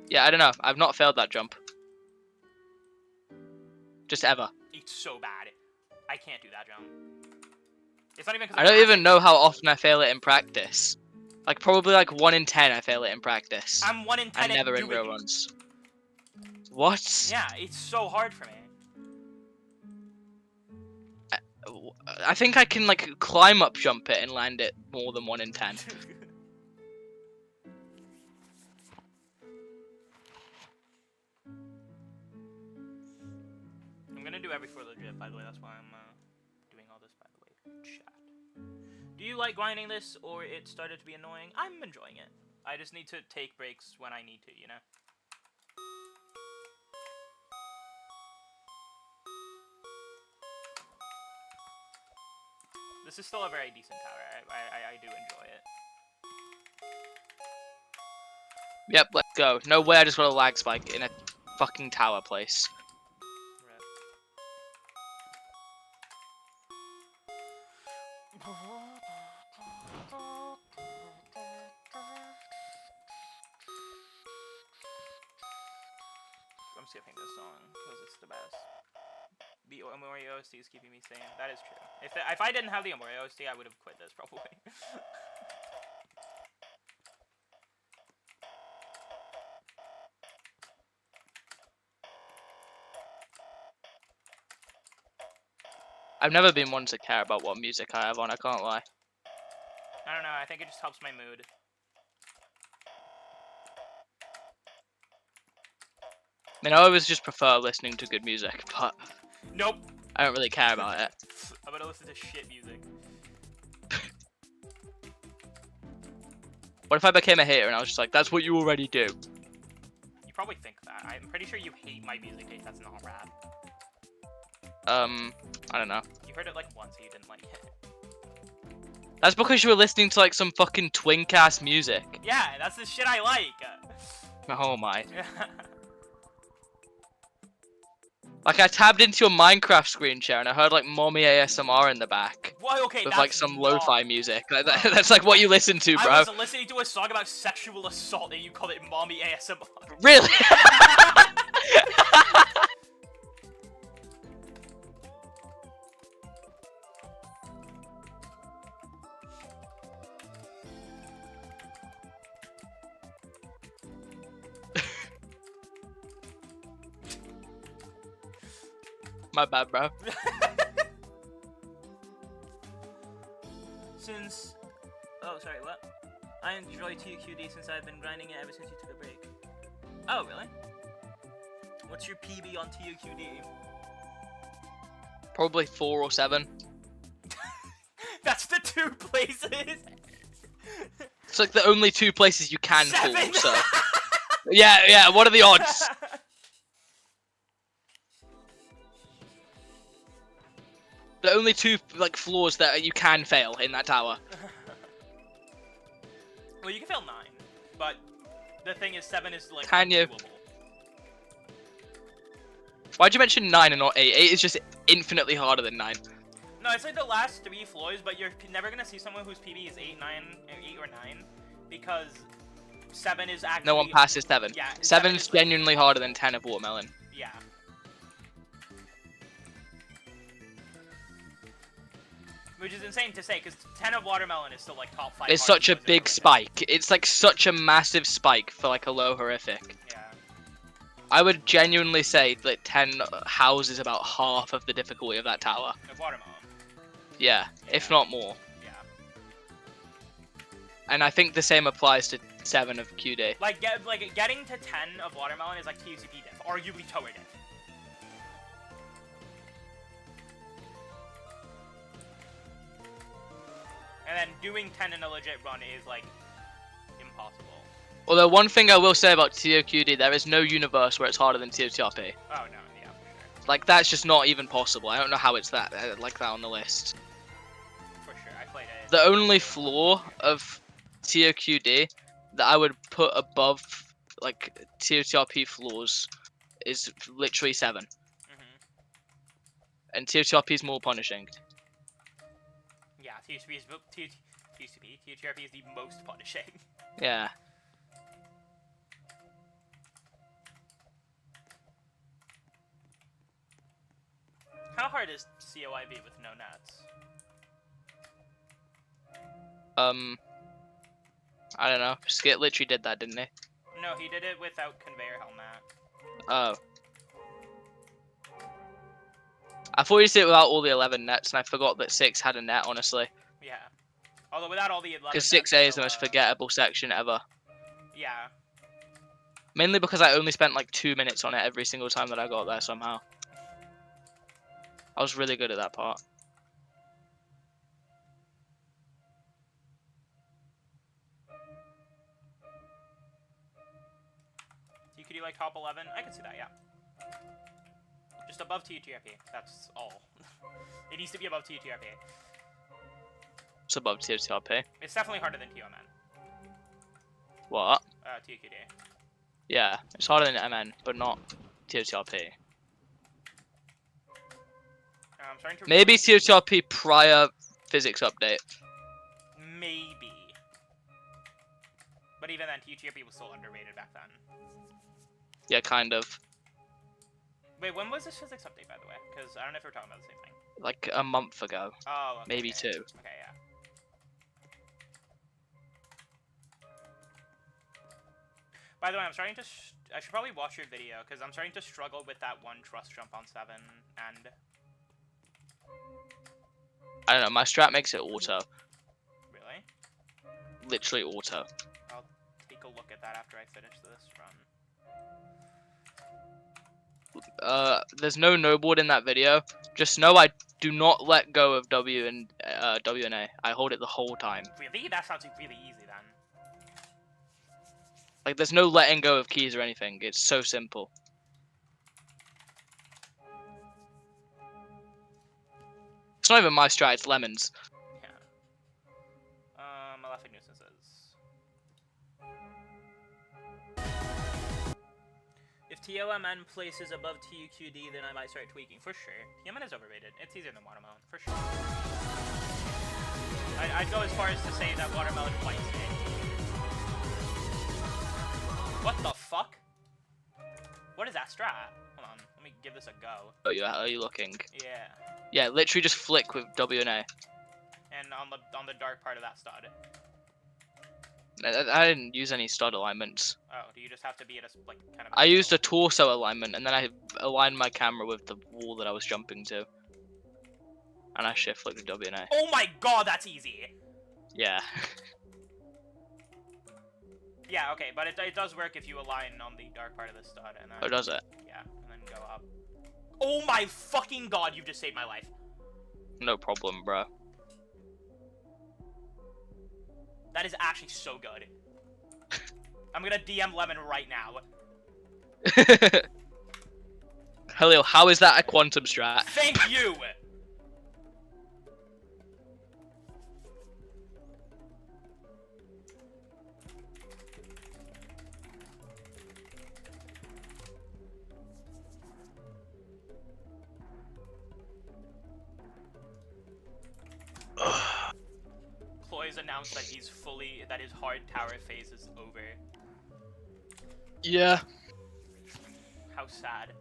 Yeah, I don't know. I've not failed that jump. Just ever. It's so bad. I can't do that jump. It's not even because I don't even know how often I fail it in practice. Like, probably like 1 in 10 I fail it in practice. I'm 1 in 10 and never in real runs. What? Yeah, it's so hard for me. I think I can, like, climb up jump it and land it more than 1 in 10. I'm gonna do every 4 legit, by the way. That's why I'm doing all this, by the way. Chat. Do you like grinding this, or it started to be annoying? I'm enjoying it. I just need to take breaks when I need to, you know? This is still a very decent tower. I do enjoy it. Yep, let's go. No way I just got a lag spike in a fucking tower place. I'm skipping this song because it's the best. The Omori OST is keeping me sane. That is true. If I didn't have the Omori OST, I would have quit this probably. I've never been one to care about what music I have on, I can't lie. I don't know, I think it just helps my mood. I mean, I always just prefer listening to good music, but... Nope. I don't really care about it. I'm gonna listen to shit music. What if I became a hater and I was just like, that's what you already do? You probably think that. I'm pretty sure you hate my music taste, that's not rap. I don't know. You heard it like once and you didn't like it. That's because you were listening to like some fucking twink-ass music. Yeah, that's the shit I like. Oh my. Like, I tabbed into your Minecraft screen share and I heard, like, mommy ASMR in the back. Well, okay, with, like, some lo-fi music. Like, that's, like, what you listen to, bro. I was listening to a song about sexual assault and you called it mommy ASMR. Really? My bad, bro. Oh, sorry, what? I enjoy TQD since I've been grinding it ever since you took a break. Oh, really? What's your PB on TQD? Probably 4 or 7. That's the 2 places! It's like the only 2 places you can fall, so... Yeah, what are the odds? The only 2, like, floors that you can fail in that tower. Well, you can fail 9, but the thing is 7 is, like, can you? doable. Why'd you mention 9 and not 8? 8 is just infinitely harder than 9. No, it's like the last 3 floors, but you're never gonna see someone whose PB is 8, 8 or 9, because 7 is actually... No one passes 7. Yeah, 7's genuinely harder than 10 of Watermelon. Yeah. Which is insane to say, because 10 of Watermelon is still, like, top 5. It's such a big spike. It's, like, such a massive spike for, like, a low horrific. Yeah. I would genuinely say that 10 houses about half of the difficulty of that tower. Of Watermelon. Yeah, if not more. Yeah. And I think the same applies to 7 of QD. Like getting to 10 of Watermelon is like TCP diff, arguably tower diff. And then doing 10 in a legit run is, like, impossible. Although, one thing I will say about TOQD, there is no universe where it's harder than TOTRP. Oh, no, yeah, for sure. Like, that's just not even possible. I don't know how it's that like that on the list. For sure, I played it. The only flaw of TOQD that I would put above, like, TOTRP flaws is literally 7. And TOTRP is more punishing. Yeah, TTRP is the most punishing. Yeah. How hard is COIV with no nets? I don't know. Skit literally did that, didn't he? No, he did it without conveyor helmet. Oh. I thought you did it without all the 11 nets, and I forgot that 6 had a net, honestly. Yeah. Although without all the 11 because 6A is the most forgettable section ever. Yeah. Mainly because I only spent like 2 minutes on it every single time that I got there somehow. I was really good at that part. You could do like top 11? I can see that, yeah. Just above TTRP. That's all. It needs to be above TTRP. What's above TOTRP? It's definitely harder than TOMN. What? TQD. Yeah, it's harder than MN, but not TOTRP. I'm starting to Maybe TOTRP prior physics update. Maybe. But even then, TOTRP was still underrated back then. Yeah, kind of. Wait, when was this physics update, by the way? Because I don't know if we're talking about the same thing. Like a month ago. Oh, okay, maybe 2. Okay, yeah. By the way, I'm starting to... I should probably watch your video, because I'm starting to struggle with that one trust jump on 7, and... I don't know, my strat makes it auto. Really? Literally auto. I'll take a look at that after I finish this run. There's no no-board in that video. Just know I do not let go of W and A. I hold it the whole time. Really? That sounds really easy then. Like, there's no letting go of keys or anything. It's so simple. It's not even my strat, it's Lemon's. Yeah. Malefic Nuisances. If TOMN places above TQD, then I might start tweaking. For sure. TOMN is overrated. It's easier than Watermelon. For sure. I'd go as far as to say that Watermelon fights it. What the fuck? What is that strat? Hold on. Let me give this a go. Oh, are you looking? Yeah. Yeah, literally just flick with W and A. And on the dark part of that stud. I didn't use any stud alignments. Oh, do you just have to be at a like kind of? I used a torso alignment, and then I aligned my camera with the wall that I was jumping to. And I shift flick with W and A. Oh my god, that's easy. Yeah. Yeah, okay, but it does work if you align on the dark part of the stud, and then... Oh, does it? Yeah, and then go up. Oh my fucking god, you've just saved my life. No problem, bro. That is actually so good. I'm gonna DM Lemon right now. Helio, how is that a quantum strat? Thank you! Chloe's announced that that his hard tower phase is over. Yeah. How sad.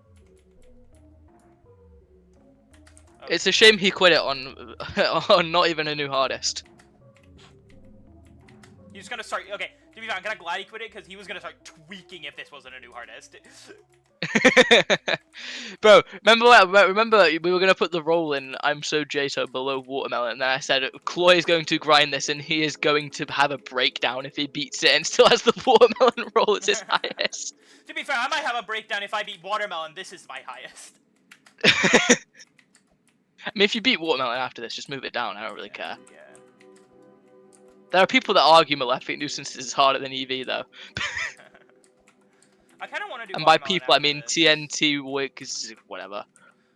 Oh. It's a shame he quit it on on not even a new hardest. He's gonna start. Okay, to be fair, I'm glad he quit it because he was gonna start tweaking if this wasn't a new hardest. Bro, remember we were gonna put the roll in I'm so Jato below Watermelon, and then I said Chloe is going to grind this and he is going to have a breakdown if he beats it and still has the Watermelon roll as his highest. To be fair, I might have a breakdown if I beat Watermelon. This is my highest. I mean, if you beat Watermelon after this, just move it down. I don't really care. Yeah. There are people that argue Malefic Nuisances is harder than EV though. I kind of want to do. And by Watermelon people, I after mean this. TNT Wigs, whatever.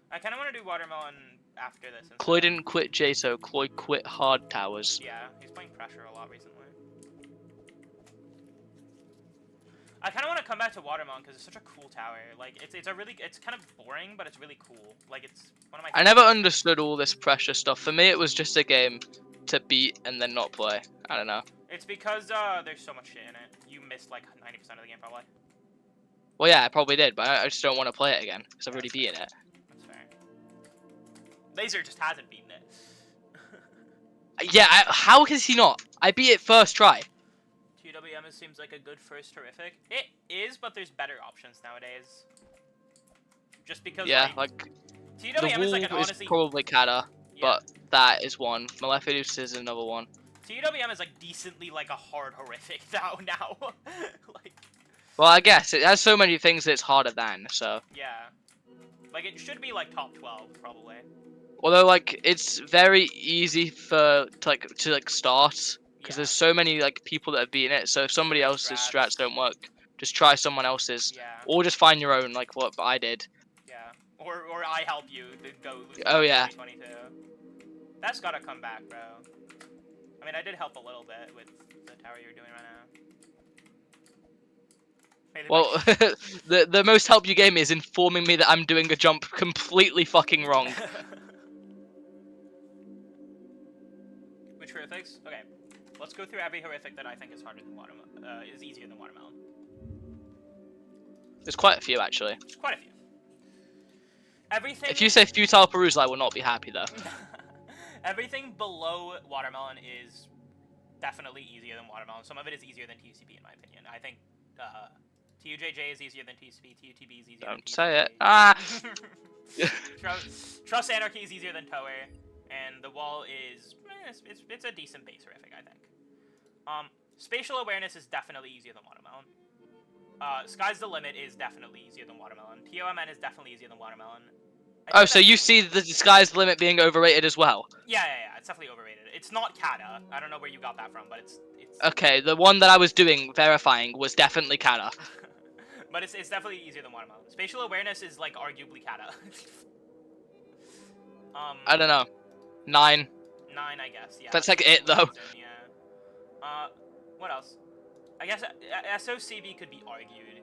I kind of want to do Watermelon after this. Instead. Chloe didn't quit Jato. Chloe quit Hard Towers. Yeah, he's playing Pressure a lot recently. I kind of want to come back to Watermelon because it's such a cool tower. Like, it's kind of boring, but it's really cool. Like, it's one of my. I never understood all this pressure stuff. For me, it was just a game to beat and then not play. I don't know. It's because there's so much shit in it. You missed like 90% of the game probably. Well, yeah, I probably did, but I just don't want to play it again because I've already beaten it. That's fair. Laser just hasn't beaten it. Yeah, how has he not? I beat it first try. TWM seems like a good first horrific. It is, but there's better options nowadays. Just because. Yeah, like TWM the is like an Wall is honestly. probably Kata, Yeah. but that is one. Maleficus is another one. TWM is like decently like a hard horrific now. Like. Well, I guess it has so many things that it's harder than. So. Yeah. Like it should be like top 12 probably. Although like it's very easy to start because there's so many like people that have beaten it. So if somebody else's strats don't work, just try someone else's. Yeah. Or just find your own, like what I did. Yeah. Or I help you to go lose. Oh yeah. 2022. That's gotta come back, bro. mean, I did help a little bit with the tower you're doing right now. Well, the most help you gave me is informing me that I'm doing a jump completely fucking wrong. Which horrifics? Okay, let's go through every horrific that I think is harder than is easier than watermelon. There's quite a few actually. There's quite a few. Everything. If you say futile perusal, I will not be happy though. Everything below watermelon is definitely easier than watermelon. Some of it is easier than TCP in my opinion. I think TUJJ is easier than TCP. TUTB is easier than TCP. Don't say it. Ah! Trust Anarchy is easier than Tower. And the wall is... it's a decent base horrific, I think. Spatial Awareness is definitely easier than watermelon. Sky's the Limit is definitely easier than watermelon. TOMN is definitely easier than watermelon. Oh, so you see the Sky's the Limit being overrated as well? Yeah, it's definitely overrated. It's not Kata. I don't know where you got that from, but it's... Okay, the one that I was doing, verifying, was definitely Kata. But it's definitely easier than watermelon. Spatial Awareness is, like, arguably Kata. I don't know. 9. 9, I guess, yeah. That's like it, though. Yeah. What else? I guess SOCB could be argued.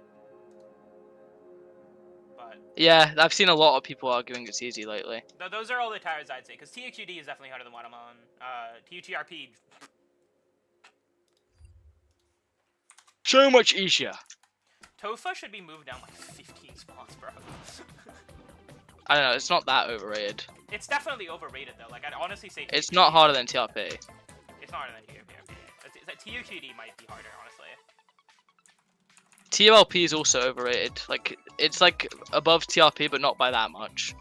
But... Yeah, I've seen a lot of people arguing it's easy lately. Those are all the tires I'd say, because TQD is definitely harder than watermelon. TUTRP... So much easier. Tofa should be moved down like 15 spots, bro. I don't know, it's not that overrated. It's definitely overrated though. Like I'd honestly say it's not harder than TRP. It's not harder than TRP. TUQD might be harder, honestly. TOLP is also overrated. Like it's like above TRP, but not by that much.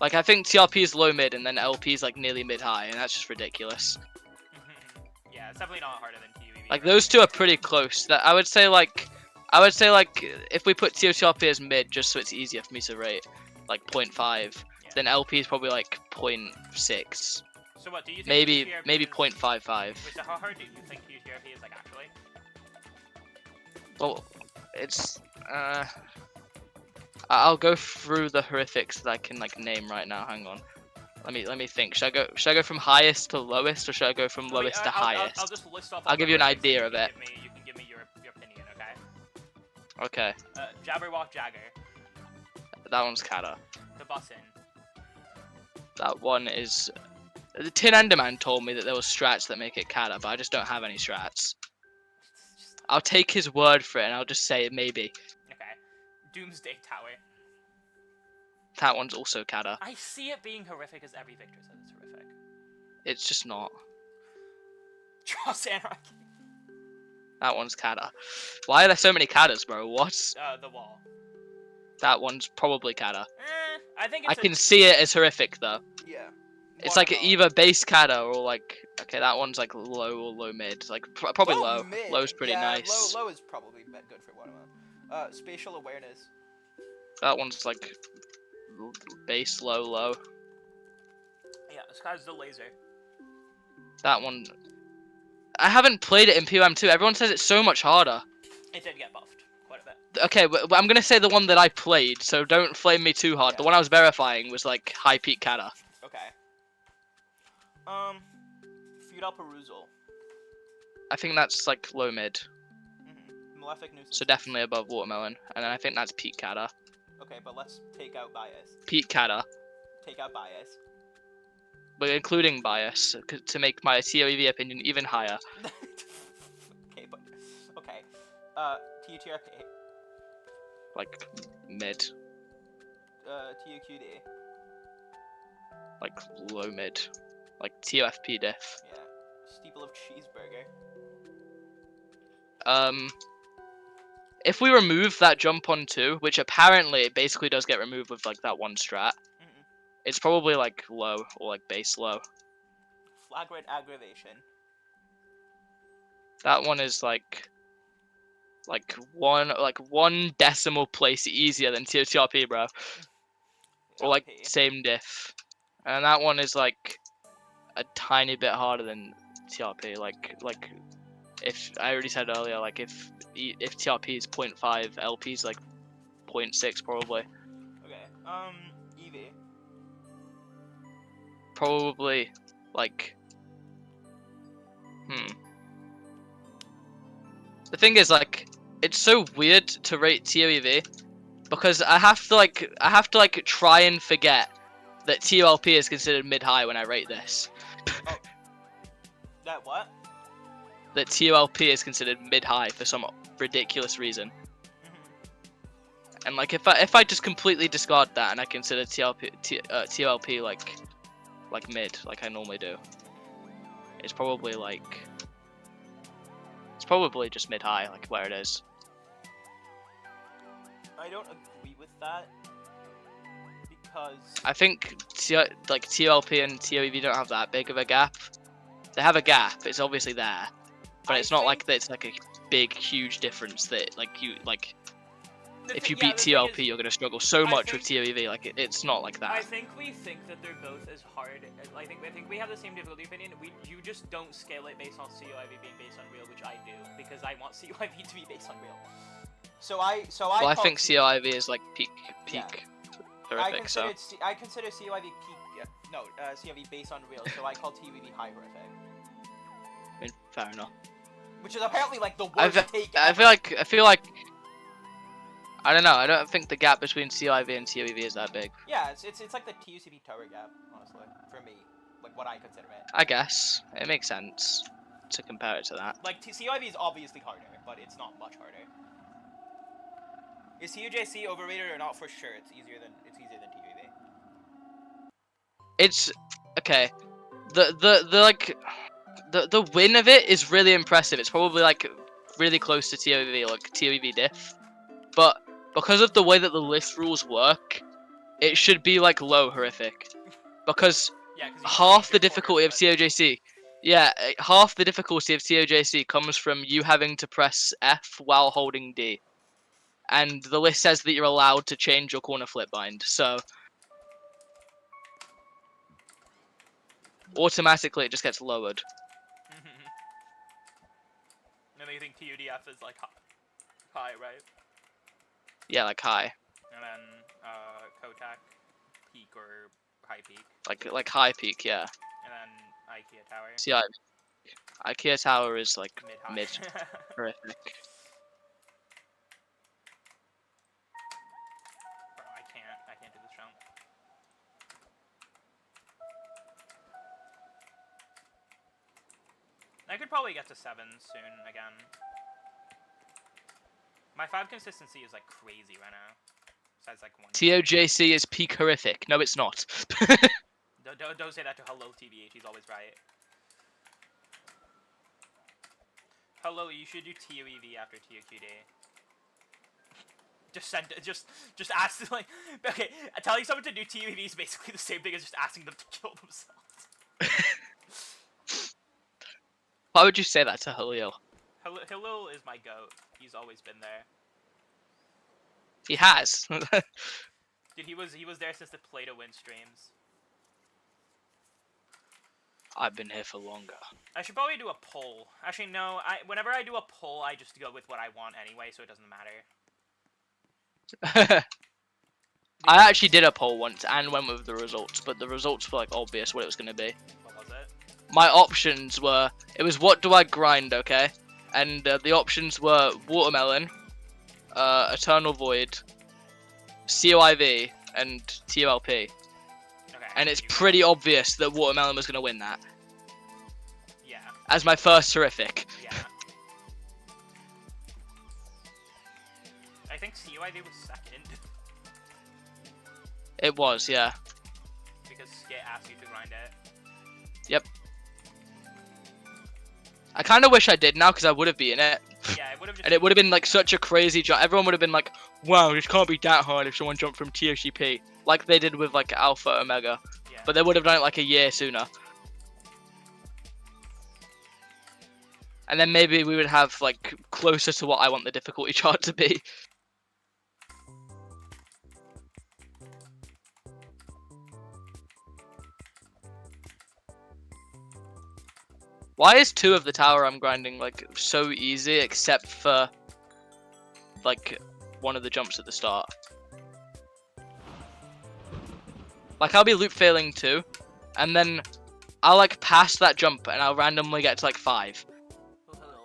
Like I think TRP is low mid, and then LP is like nearly mid high, and that's just ridiculous. Yeah, it's definitely not harder than TUEV. Like those two are pretty close. That I would say like if we put TOTRP as mid, just so it's easier for me to rate, like 0.5, then LP is probably like 0.6. So what do you think? Maybe 0.55. Wait, so how hard do you think TUTRP is like actually? Well, it's I'll go through the horrifics that I can like name right now. Hang on. Let me think. Should I go from highest to lowest, or should I go from lowest to highest? I'll just list off. I'll give you an idea of it. You can give me your opinion, okay? Okay. Jabberwock Jagger. That one's Kata. The Bussin. That one is... The Tin Enderman told me that there was strats that make it Kata, but I just don't have any strats. I'll take his word for it, and I'll just say maybe. Okay. Doomsday Tower. That one's also Kata. I see it being horrific as every Victor says it's horrific. It's just not. Trust Anarchy. That one's Kata. Why are there so many Katas, bro? What? The wall. That one's probably Kata. I think it's I can see it as horrific, though. Yeah. It's like either base Kata or like... Okay, that one's like low or low mid. Like, probably low. Mid. Low's pretty nice. Low is probably good for watermelon. Spatial Awareness. That one's like... Base, low. Yeah, Sky's the laser. That one... I haven't played it in POM2. Everyone says it's so much harder. It did get buffed quite a bit. Okay, but I'm gonna say the one that I played, so don't flame me too hard. Yeah. The one I was verifying was like high peak Kata. Okay. Feudal Perusal. I think that's like low mid. Malefic Nuisances. So definitely above Watermelon. And then I think that's peak Kata. Okay, but let's take out bias. Peak Kata. Take out bias. But including bias, to make my TOEV opinion even higher. Okay, but... Okay. TUTRP. Like, mid. TUQD. Like, low mid. Like, TOFP diff. Yeah. Steeple of Cheeseburger. If we remove that jump on 2, which apparently it basically does get removed with, like, that one strat, it's probably, like, low, or, like, base low. Flagrant Aggravation. That one is, like one decimal place easier than TOTRP, bro. Or, like, same diff. And that one is, like, a tiny bit harder than TRP. Like, if I already said earlier, like, if TRP is 0.5, LP is, like, 0.6, probably. Okay, EV. Probably, like, The thing is, like, it's so weird to rate TOEV because I have to try and forget that TOLP is considered mid-high when I rate this. Oh. That what? That TOLP is considered mid-high for some ridiculous reason. And like if I just completely discard that and I consider TOLP like mid, like I normally do, it's probably just mid-high, like where it is. I don't agree with that because I think TOLP and TOEV don't have that big of a gap. They have a gap. It's obviously there, but it's not like that. It's like a big, huge difference that if you beat TOLP, you're gonna struggle so much with TOEV. Like it's not like that. I think we think that they're both as hard. I think we have the same difficulty opinion. You just don't scale it based on COIV being based on real, which I do because I want COIV to be based on real. I think COIV is like peak horrific. I consider COIV peak. COIV based on real. So I call TOEV high horrific. I mean, fair enough. Which is apparently like the worst take. I feel like. I don't know. I don't think the gap between COIV and TOEV is that big. Yeah, it's like the TUCV tower gap, honestly, for me, like what I consider it. I guess it makes sense to compare it to that. Like COIV is obviously harder, but it's not much harder. Is TUJC overrated or not? For sure, it's easier than TUV. It's okay. The win of it is really impressive. It's probably like really close to TOEV, like TOEV diff, but because of the way that the list rules work, it should be like low horrific, because half the difficulty of TOJC, half the difficulty of TOJC comes from you having to press F while holding D, and the list says that you're allowed to change your corner flip bind, so automatically it just gets lowered. And then you think TUDF is like high, right? Yeah, like high. And then Kotak peak or high peak. Like high peak, yeah. And then IKEA Tower. See, IKEA Tower is like mid horrific. Bro, I can't do this jump. I could probably get to 7 soon again. My 5 consistency is like crazy right now. Besides like 1. TOJC is peak horrific. No, it's not. Don't say that to Hello TBH. He's always right. Hello, you should do TOEV after TOQD. Just ask like. Okay, telling someone to do TOEV is basically the same thing as just asking them to kill themselves. Why would you say that to Halil? Halil is my goat. He's always been there. He has. Dude, he was there since the Play to Win streams. I've been here for longer. I should probably do a poll. Actually, no. Whenever I do a poll, I just go with what I want anyway, so it doesn't matter. I actually did a poll once and went with the results, but the results were like obvious what it was going to be. What was it? My options were, it was what do I grind, okay? And the options were Watermelon, Eternal Void, COIV, and TOLP. Okay, and it's pretty obvious that Watermelon was going to win that. Yeah. As my first horrific. Yeah. I think COIV was second. It was, yeah. Because Skit asked you to grind it. Yep. I kind of wish I did now because I would have beaten it. Yeah, it would have just. And it would have been like such a crazy jump. Everyone would have been like, "Wow, this can't be that hard if someone jumped from TOCP," like they did with like Alpha Omega. Yeah. But they would have done it like a year sooner. And then maybe we would have like closer to what I want the difficulty chart to be. Why is 2 of the tower I'm grinding like so easy except for like one of the jumps at the start? Like I'll be loop failing 2 and then I'll like pass that jump and I'll randomly get to like 5.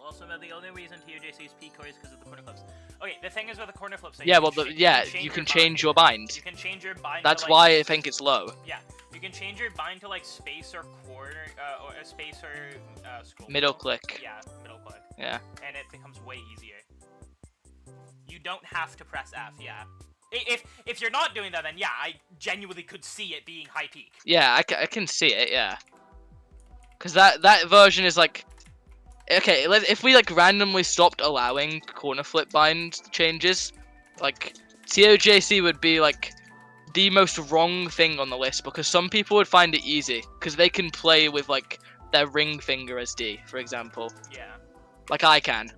Also, that the only reason TOJC is peak core is because of the corner flips. Okay, the thing is with the corner flips. Yeah, well, you can change your bind. You can change your bind. That's to, like, why I think it's low. Yeah, you can change your bind to like space or corner, or a space or scroll. Middle click. Yeah, middle click. Yeah. And it becomes way easier. You don't have to press F. Yeah. If you're not doing that, then yeah, I genuinely could see it being high peak. Yeah, I can see it. Yeah. Because that version is like. Okay, if we like randomly stopped allowing corner flip bind changes, like TOJC would be like the most wrong thing on the list because some people would find it easy because they can play with like their ring finger as D, for example. Yeah. Like I can,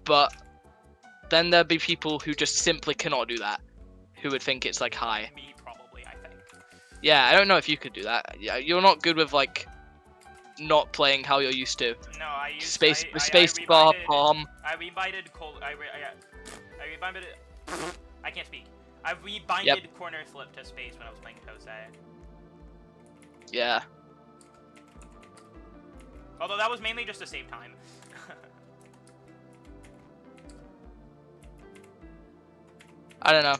but then there'd be people who just simply cannot do that, who would think it's like high. Me probably, I think. Yeah, I don't know if you could do that. Yeah, you're not good with like. Not playing how you're used to. No, I used space I bar palm. I rebinded cold. I rebinded it. I can't speak. I rebinded corner flip to space when I was playing Tosei. Yeah. Although that was mainly just to save time. I don't know.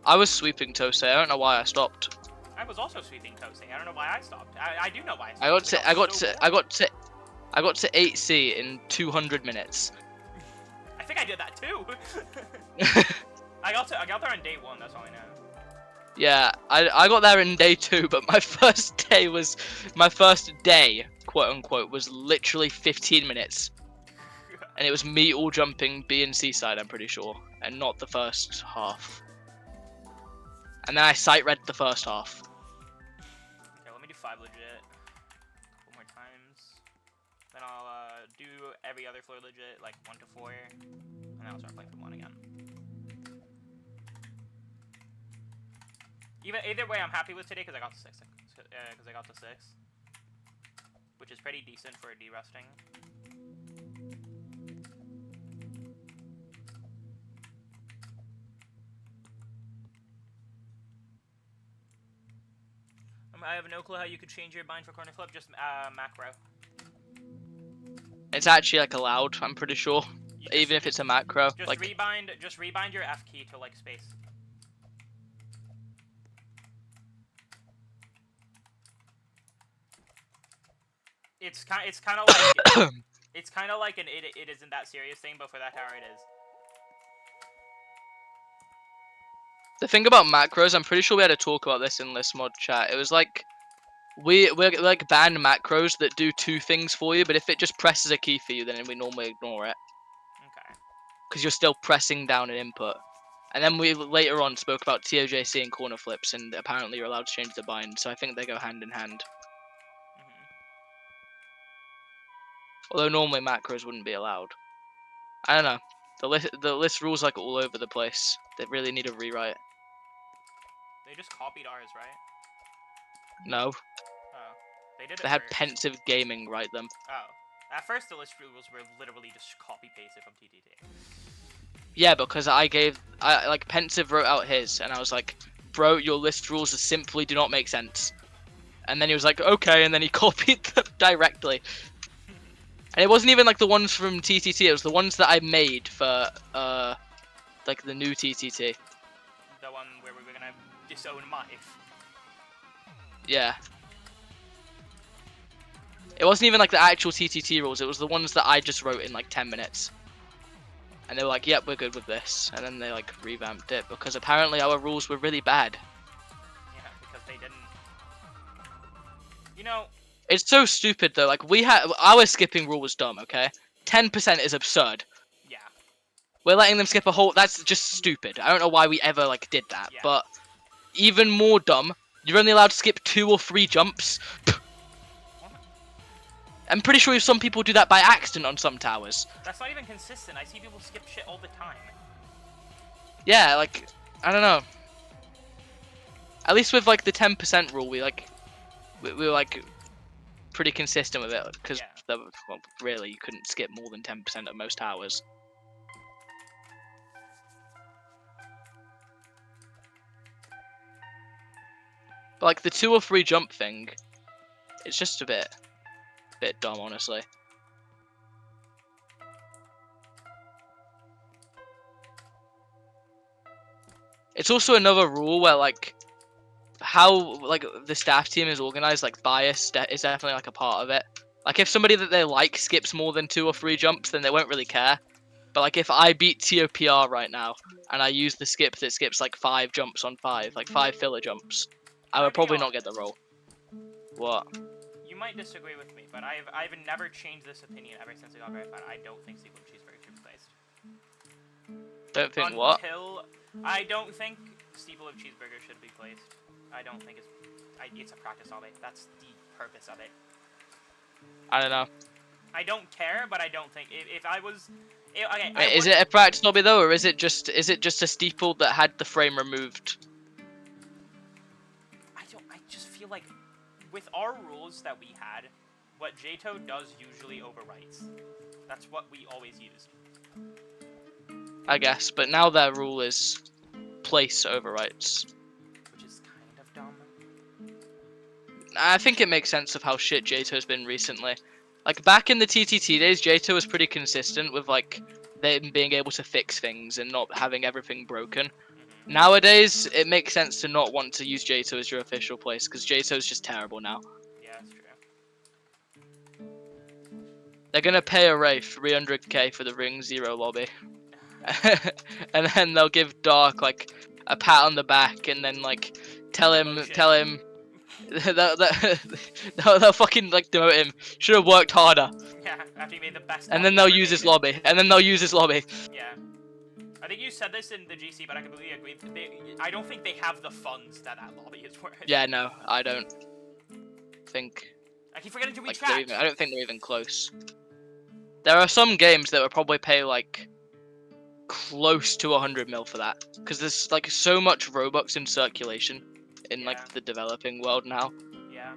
I was sweeping Tosei. I don't know why I stopped. I was also sweeping Tosei. I don't know why I stopped. I do know why. I got to 8C in 200 minutes. I think I did that too. I got there on day 1. That's all I know. Yeah, I got there in day 2, but my first day, quote unquote, was literally 15 minutes, and it was me all jumping B and C side. I'm pretty sure, and not the first half. And then I sight read the first half. Okay, let me do 5 legit. A couple more times. Then I'll do every other floor legit, like 1 to 4. And then I'll start playing from 1 again. Either way, I'm happy with today because I got to 6. Which is pretty decent for a de-rusting. I have no clue how you could change your bind for corner flip, just macro. It's actually like allowed, I'm pretty sure. Even if it's a macro. Just like rebind your F key to like space. It's kind of like it's kind of like an it isn't that serious thing, but for that tower it is. The thing about macros, I'm pretty sure we had a talk about this in list mod chat. It was like we're like banned macros that do 2 things for you, but if it just presses a key for you, then we normally ignore it. Okay. Because you're still pressing down an input. And then we later on spoke about TOJC and corner flips, and apparently you're allowed to change the bind, so I think they go hand in hand. Although normally macros wouldn't be allowed. I don't know. The list rules like all over the place. They really need a rewrite. They just copied ours, right? No. Oh. They did it They had first. Pensive Gaming write them. Oh. At first the list rules were literally just copy-pasted from TTT. Yeah, because like Pensive wrote out his, and I was like, bro, your list rules simply do not make sense. And then he was like, okay, and then he copied them directly. And it wasn't even like the ones from TTT, it was the ones that I made for, like the new TTT. The one where we were gonna disown Mif. Yeah. It wasn't even like the actual TTT rules, it was the ones that I just wrote in like 10 minutes. And they were like, yep, we're good with this. And then they like revamped it, because apparently our rules were really bad. Yeah, because they didn't... You know... It's so stupid though, like our skipping rule was dumb, okay? 10% is absurd. Yeah. We're letting them skip a whole, that's just stupid. I don't know why we ever like did that, Yeah. but even more dumb, you're only allowed to skip 2 or 3 jumps. I'm pretty sure some people do that by accident on some towers. That's not even consistent, I see people skip shit all the time. Yeah, like, I don't know. At least with like the 10% rule, we were like pretty consistent with it, because well, really you couldn't skip more than 10% at most towers. But like the 2 or 3 jump thing, it's just a bit dumb, honestly. It's also another rule where like how like the staff team is organized, like bias is definitely like a part of it. Like if somebody that they like skips more than 2 or 3 jumps, then they won't really care. But like if I beat TOPR right now and I use the skip that skips like 5 jumps on 5, like 5 filler jumps, I would probably not get the role. What? You might disagree with me, but I've never changed this opinion ever since I got verified. I don't think Steeple Cheeseburger should be placed. Don't think what? I don't think Steeple of Cheeseburger should be placed. I don't think it's a practice hobby. That's the purpose of it. I don't know. I don't care, but I don't think if I was. Okay. Wait, is it a practice hobby though, or is it just a steeple that had the frame removed? I just feel like with our rules that we had, what JTO does usually overwrites. That's what we always used. I guess, but now their rule is place overwrites. Which is kind of dumb. I think it makes sense of how shit JTO's been recently. Like back in the TTT days, JTO was pretty consistent with like them being able to fix things and not having everything broken. Mm-hmm. Nowadays, it makes sense to not want to use JTO as your official place because JTO's just terrible now. Yeah, that's true. They're gonna pay a Ray 300k for the Ring Zero lobby. And then they'll give Dark like a pat on the back and then like tell him they'll fucking like demote him. Should have worked harder. Yeah, after he made the best. And then they'll use his lobby. Yeah, I think you said this in the GC, but I completely agree. I don't think they have the funds that lobby is worth. Yeah, no, I don't think. I keep forgetting to Like, retract. I don't think they're even close. There are some games that would probably pay like close to 100 mil for that, because there's like so much Robux in circulation in like the developing world now. Yeah,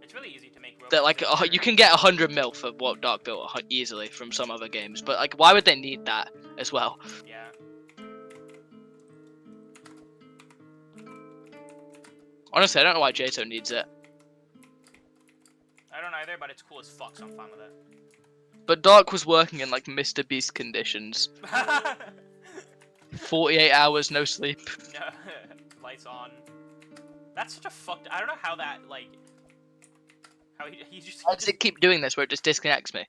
it's really easy to make Robux. That like you can get 100 mil for what Dark built easily from some other games, but like why would they need that as well? Yeah. Honestly, I don't know why JTO needs it. I don't either, but it's cool as fuck, so I'm fine with it. But Dark was working in like Mr. Beast conditions. 48 hours, no sleep. No, lights on. That's such a fucked. I don't know how that like. How he just. How does it keep doing this where it just disconnects me?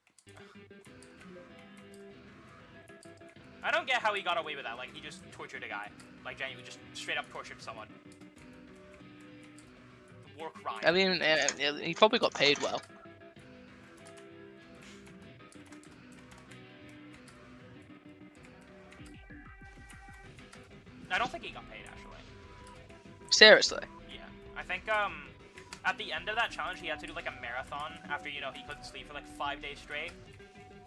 I don't get how he got away with that. Like he just tortured a guy. Like genuinely, just straight up tortured someone. War crime. I mean, he probably got paid well. I don't think he got paid actually. Seriously? Yeah, I think at the end of that challenge he had to do like a marathon after he couldn't sleep for like 5 days straight,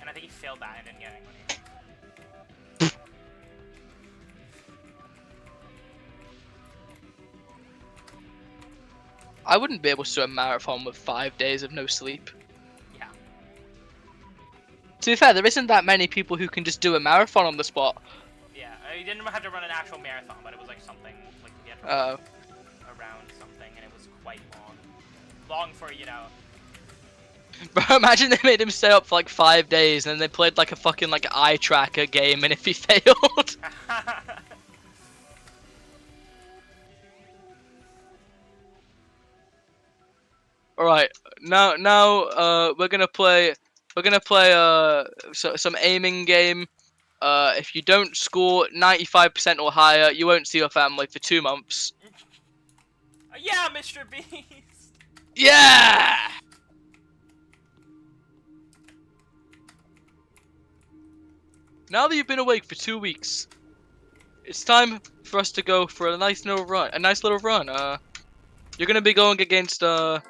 and I think he failed that and didn't get any money. I wouldn't be able to do a marathon with 5 days of no sleep. Yeah. To be fair, there isn't that many people who can just do a marathon on the spot. Yeah, he didn't have to run an actual marathon, but it was like something like he had to run around something, and it was quite long. Long for, you know. Bro, imagine they made him stay up for like 5 days and then they played like a fucking like eye tracker game, and if he failed. Alright, now we're gonna play some aiming game. If you don't score 95% or higher, you won't see your family for 2 months. Yeah, Mr. Beast. Yeah. Now that you've been awake for 2 weeks, it's time for us to go for a nice little run. You're gonna be going against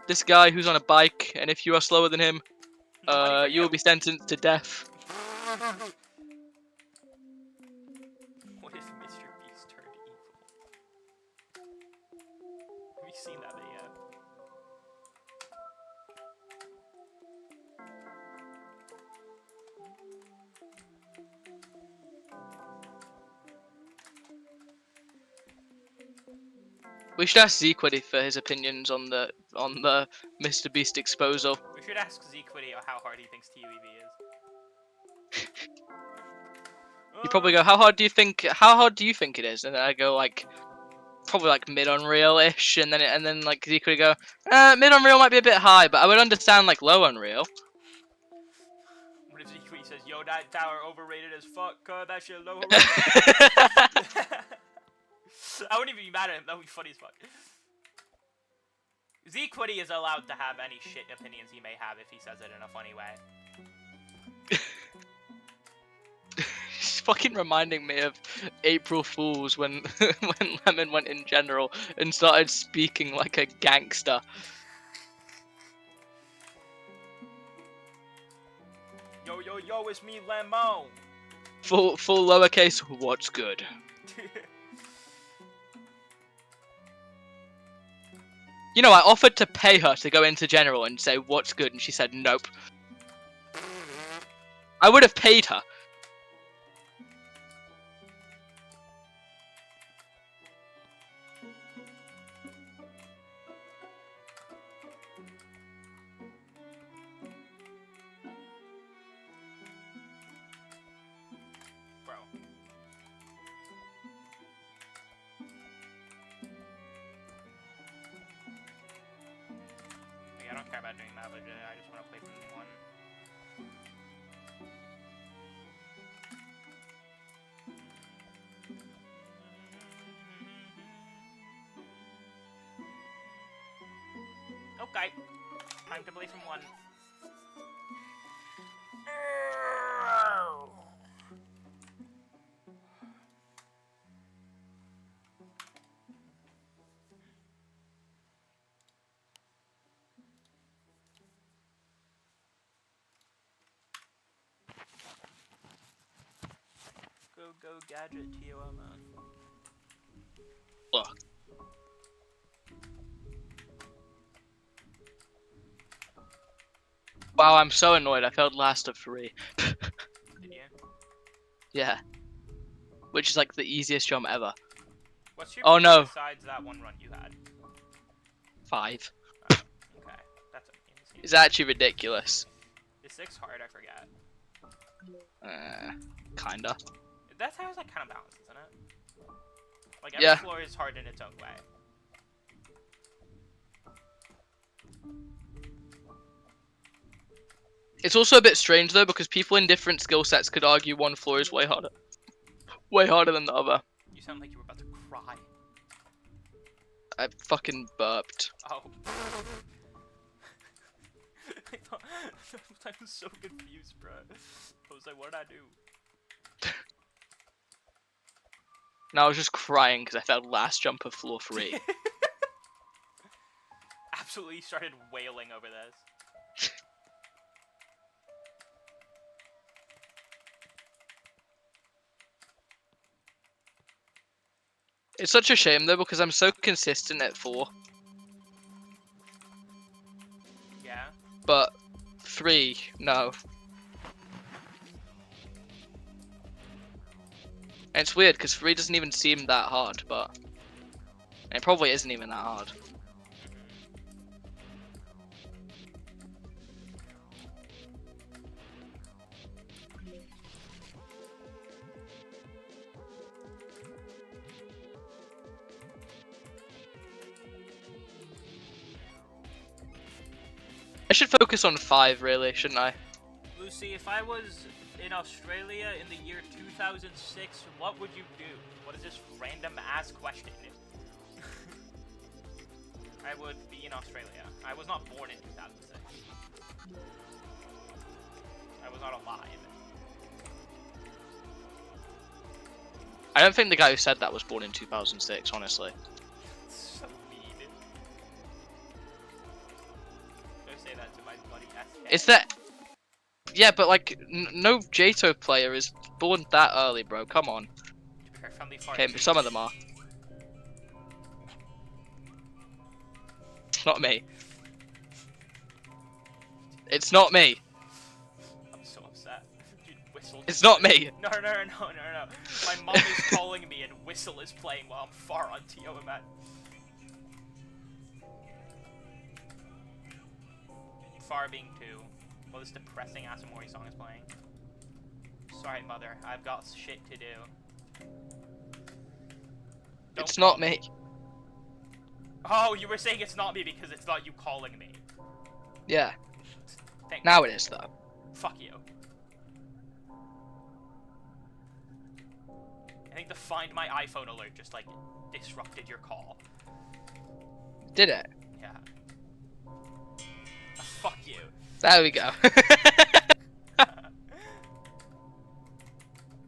this guy who's on a bike, and if you are slower than him, you will be sentenced to death. What if Mr. Beast turned evil? Have you seen that video? We should ask Zequity for his opinions on the Mr. Beast exposal. We should ask Zequity how hard he thinks TUEV is. You probably go, how hard do you think it is? And then I go like, probably like mid Unreal-ish, and then like Zeke would go, mid Unreal might be a bit high, but I would understand like low Unreal. What if Zeke says, yo, that tower overrated as fuck, that shit low. I wouldn't even be mad at him, that would be funny as fuck. Zeke is allowed to have any shit opinions he may have if he says it in a funny way. He's fucking reminding me of April Fools when when Lemon went in general and started speaking like a gangster. Yo, yo, yo, it's me, Lemon. Full lowercase, what's good? You know, I offered to pay her to go into general and say what's good, and she said nope. I would have paid her. Bro. I don't care about doing that, but I just want to play from one. Okay. Time to play from one. Go gadget TOM. Look. Wow, I'm so annoyed. I failed last of 3. Did you? Yeah. Which is like the easiest jump ever. What's your Oh no. besides that one run you had? 5. Oh, okay. That's okay. It's actually ridiculous. Is 6 hard? I forget. Kinda. That's how it's like kind of balanced, isn't it? Like every Yeah. floor is hard in its own way. It's also a bit strange though, because people in different skill sets could argue one floor is way harder than the other. You sound like you were about to cry. I fucking burped. Oh. I was so confused, bro. I was like, what did I do? And I was just crying because I failed last jump of floor 3. Absolutely started wailing over this. It's such a shame though, because I'm so consistent at 4. Yeah. But 3, no. And it's weird because 3 doesn't even seem that hard, but it probably isn't even that hard. I should focus on 5 really, shouldn't I? Lucy, if I was in Australia in the year 2006, what would you do? What is this random ass question? I would be in Australia. I was not born in 2006. I was not alive. I don't think the guy who said that was born in 2006, honestly. So mean. Don't say that to my buddy SK. Is that... Yeah, but like, no JTO player is born that early, bro. Come on. Okay, some of them are. It's not me. It's not me. I'm so upset. Dude, Whistle. It's not me. No. My mom is calling me and Whistle is playing while I'm far on TOMN. Far being 2. Well, this depressing Asamori song is playing. Sorry, mother. I've got shit to do. It's not me. Oh, you were saying it's not me because it's not you calling me. Yeah. Thank Now you. it is, though. Fuck you. I think the Find My iPhone alert just, like, disrupted your call. Did it? Yeah. Fuck you. There we go.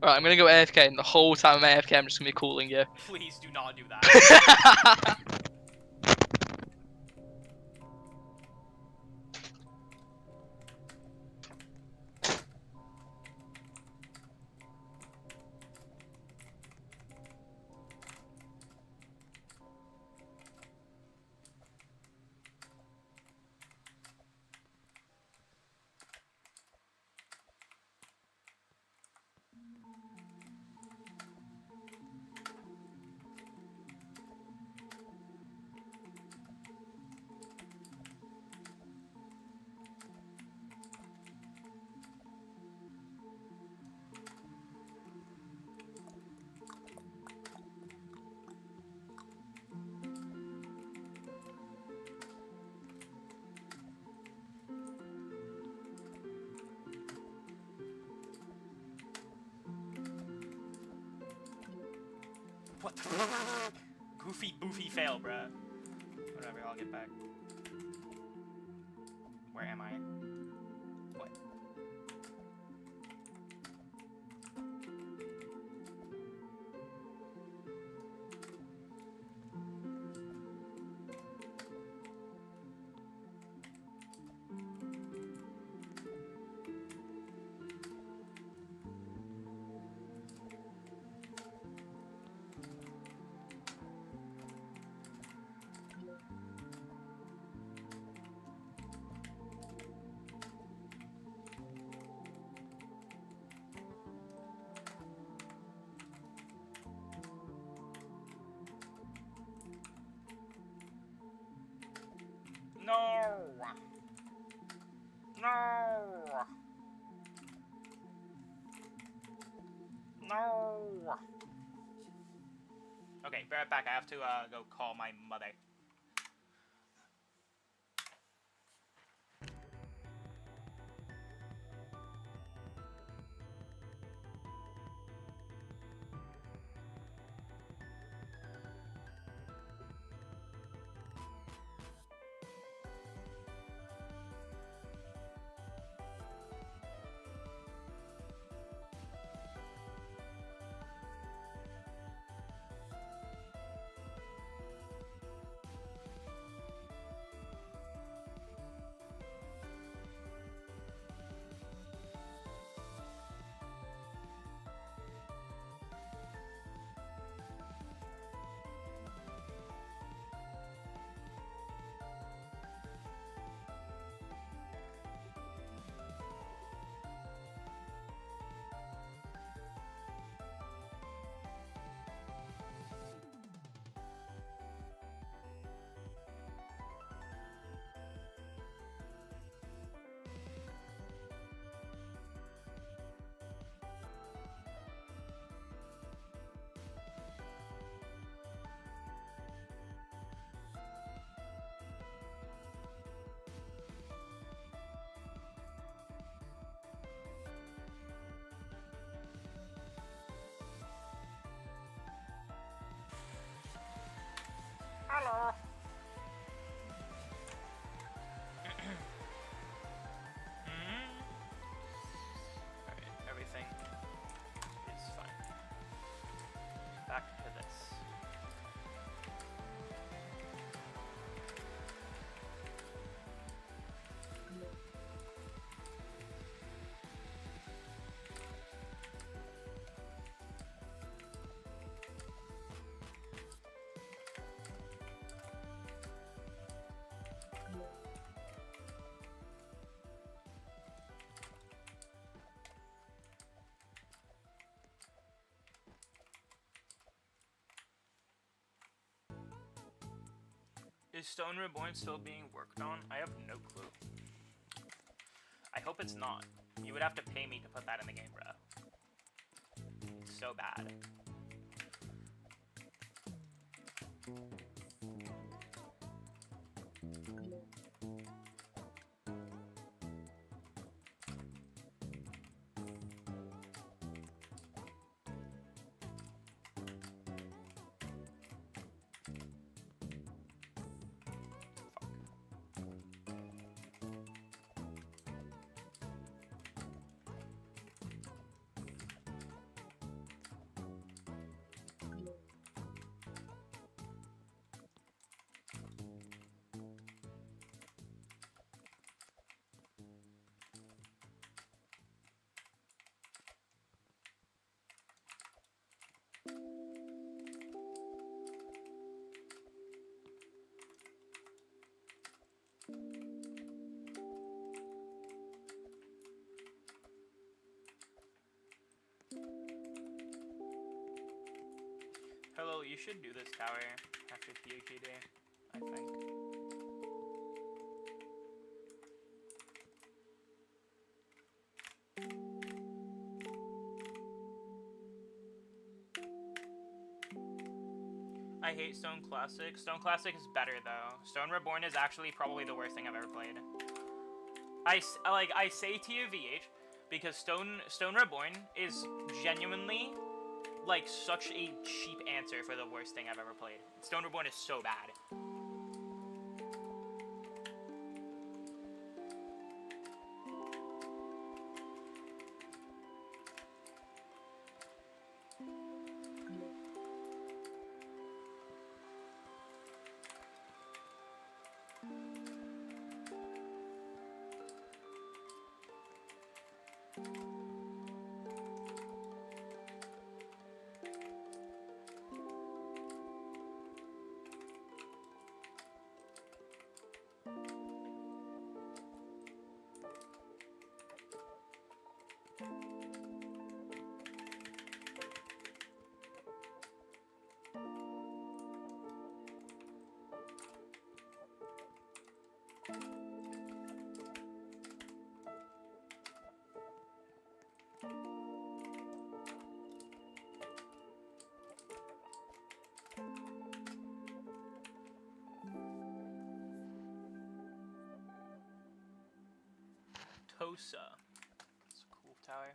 Alright, I'm gonna go AFK, and the whole time I'm AFK, I'm just gonna be calling you. Please do not do that. What the goofy boofy fail, bruh. Whatever, I'll get back. Where am I? What? No! No! No! Okay, be right back. I have to go call my mother. Hello. Alright, everything is fine. Back to this. Is Stone Reborn still being worked on? I have no clue. I hope it's not. You would have to pay me to put that in the game, bro. It's so bad. Hello, you should do this tower after PhD, I think. I hate Stone Classic. Stone Classic is better though. Stone Reborn is actually probably the worst thing I've ever played. I say to you VH because Stone Reborn is genuinely like such a cheap answer for the worst thing I've ever played. Stone Reborn is so bad. Tosa. It's a cool tower.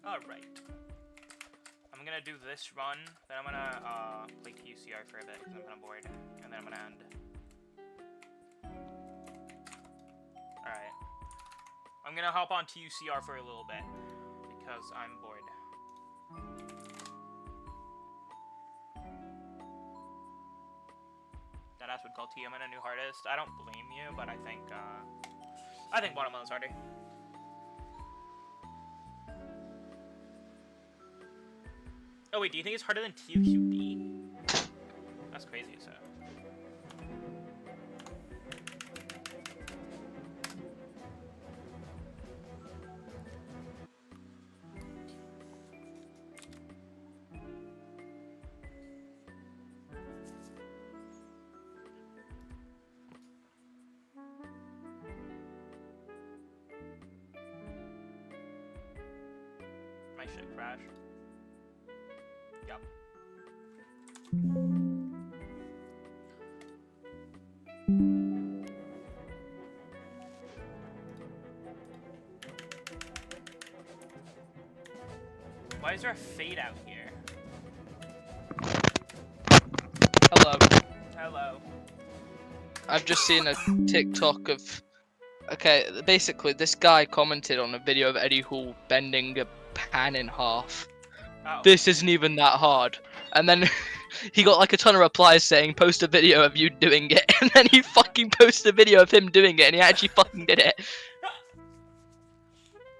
Alright. I'm gonna do this run, then I'm gonna play QCR for a bit because I'm kinda bored, and then I'm gonna end. Alright. I'm gonna hop on TUCR for a little bit because I'm bored. Deadass would call TMN a new hardest. I don't blame you, but I think Watermelon's harder. Oh wait, do you think it's harder than TUQD? That's crazy, so. My shit crashed. Yep. Why is there a fade out here? Hello. Hello. I've just seen a TikTok of... Okay, basically, this guy commented on a video of Eddie Hall bending a pan in half. Oh. This isn't even that hard. And then he got like a ton of replies saying, post a video of you doing it. And then he fucking posted a video of him doing it, and he actually fucking did it.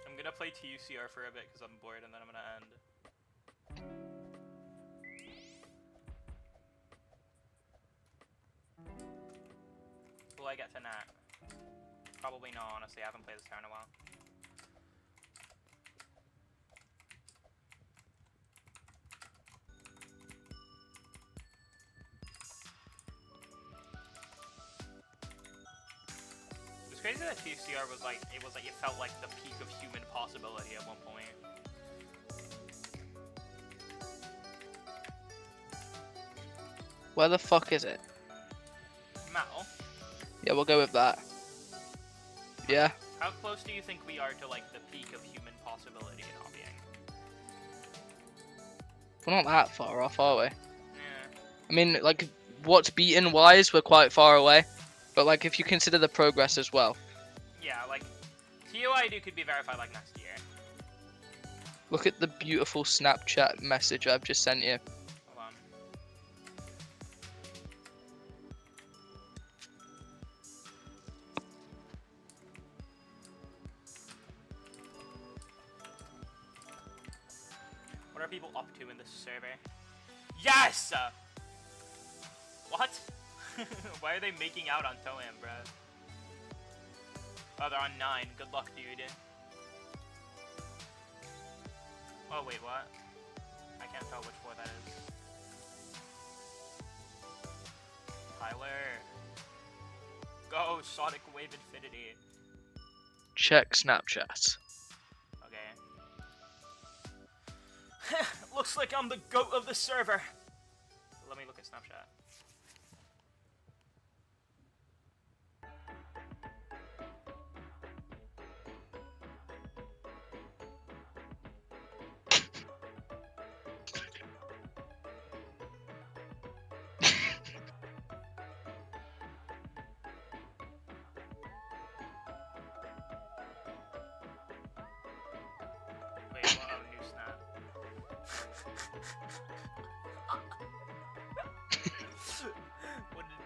I'm gonna play TUCR for a bit because I'm bored, and then I'm gonna end. Will I get to Nat? Probably no, honestly. I haven't played this tower in a while. It's crazy that TCR was like, it felt like the peak of human possibility at one point. Where the fuck is it? Mal? Yeah, we'll go with that. Yeah. How close do you think we are to like the peak of human possibility in hobbying? We're not that far off, are we? Yeah. I mean, like, what's beaten wise, we're quite far away. But like, if you consider the progress as well. Yeah, like, TOID could be verified like next year. Look at the beautiful Snapchat message I've just sent you. Hold on. What are people up to in this server? Yes! What? Why are they making out on Toem, bruh? Oh, they're on 9. Good luck, dude. Oh, wait, what? I can't tell which floor that is. Tyler. Go, Sonic Wave Infinity. Check Snapchat. Okay. Looks like I'm the GOAT of the server. Let me look at Snapchat. Wait, what? Oh, new snap. What did...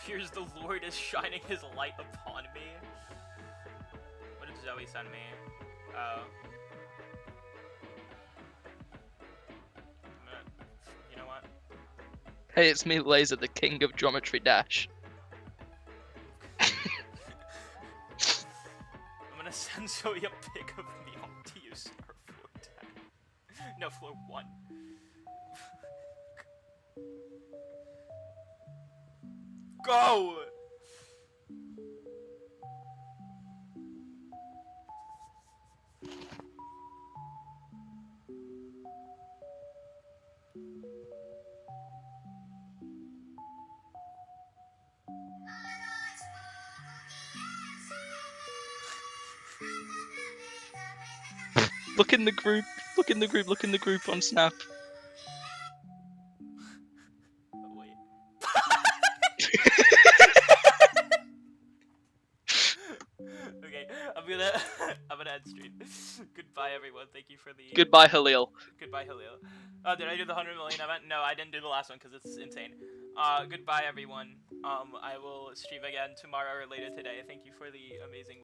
Piers the Lord is shining his light upon me. What did Zoe send me? Oh. You know what? Hey, it's me, Laser, the king of Geometry Dash. I'm gonna send Zoe a pic of me on TUCR floor 10. No, floor 1. Go! Look in the group. Look in the group. Look in the group on Snap. Oh, wait. Okay, I'm gonna end stream. Goodbye, everyone. Thank you for the... Goodbye, Halil. Goodbye, Halil. Oh, did I do the 100 million event? No, I didn't do the last one because it's insane. Goodbye, everyone. I will stream again tomorrow or later today. Thank you for the amazing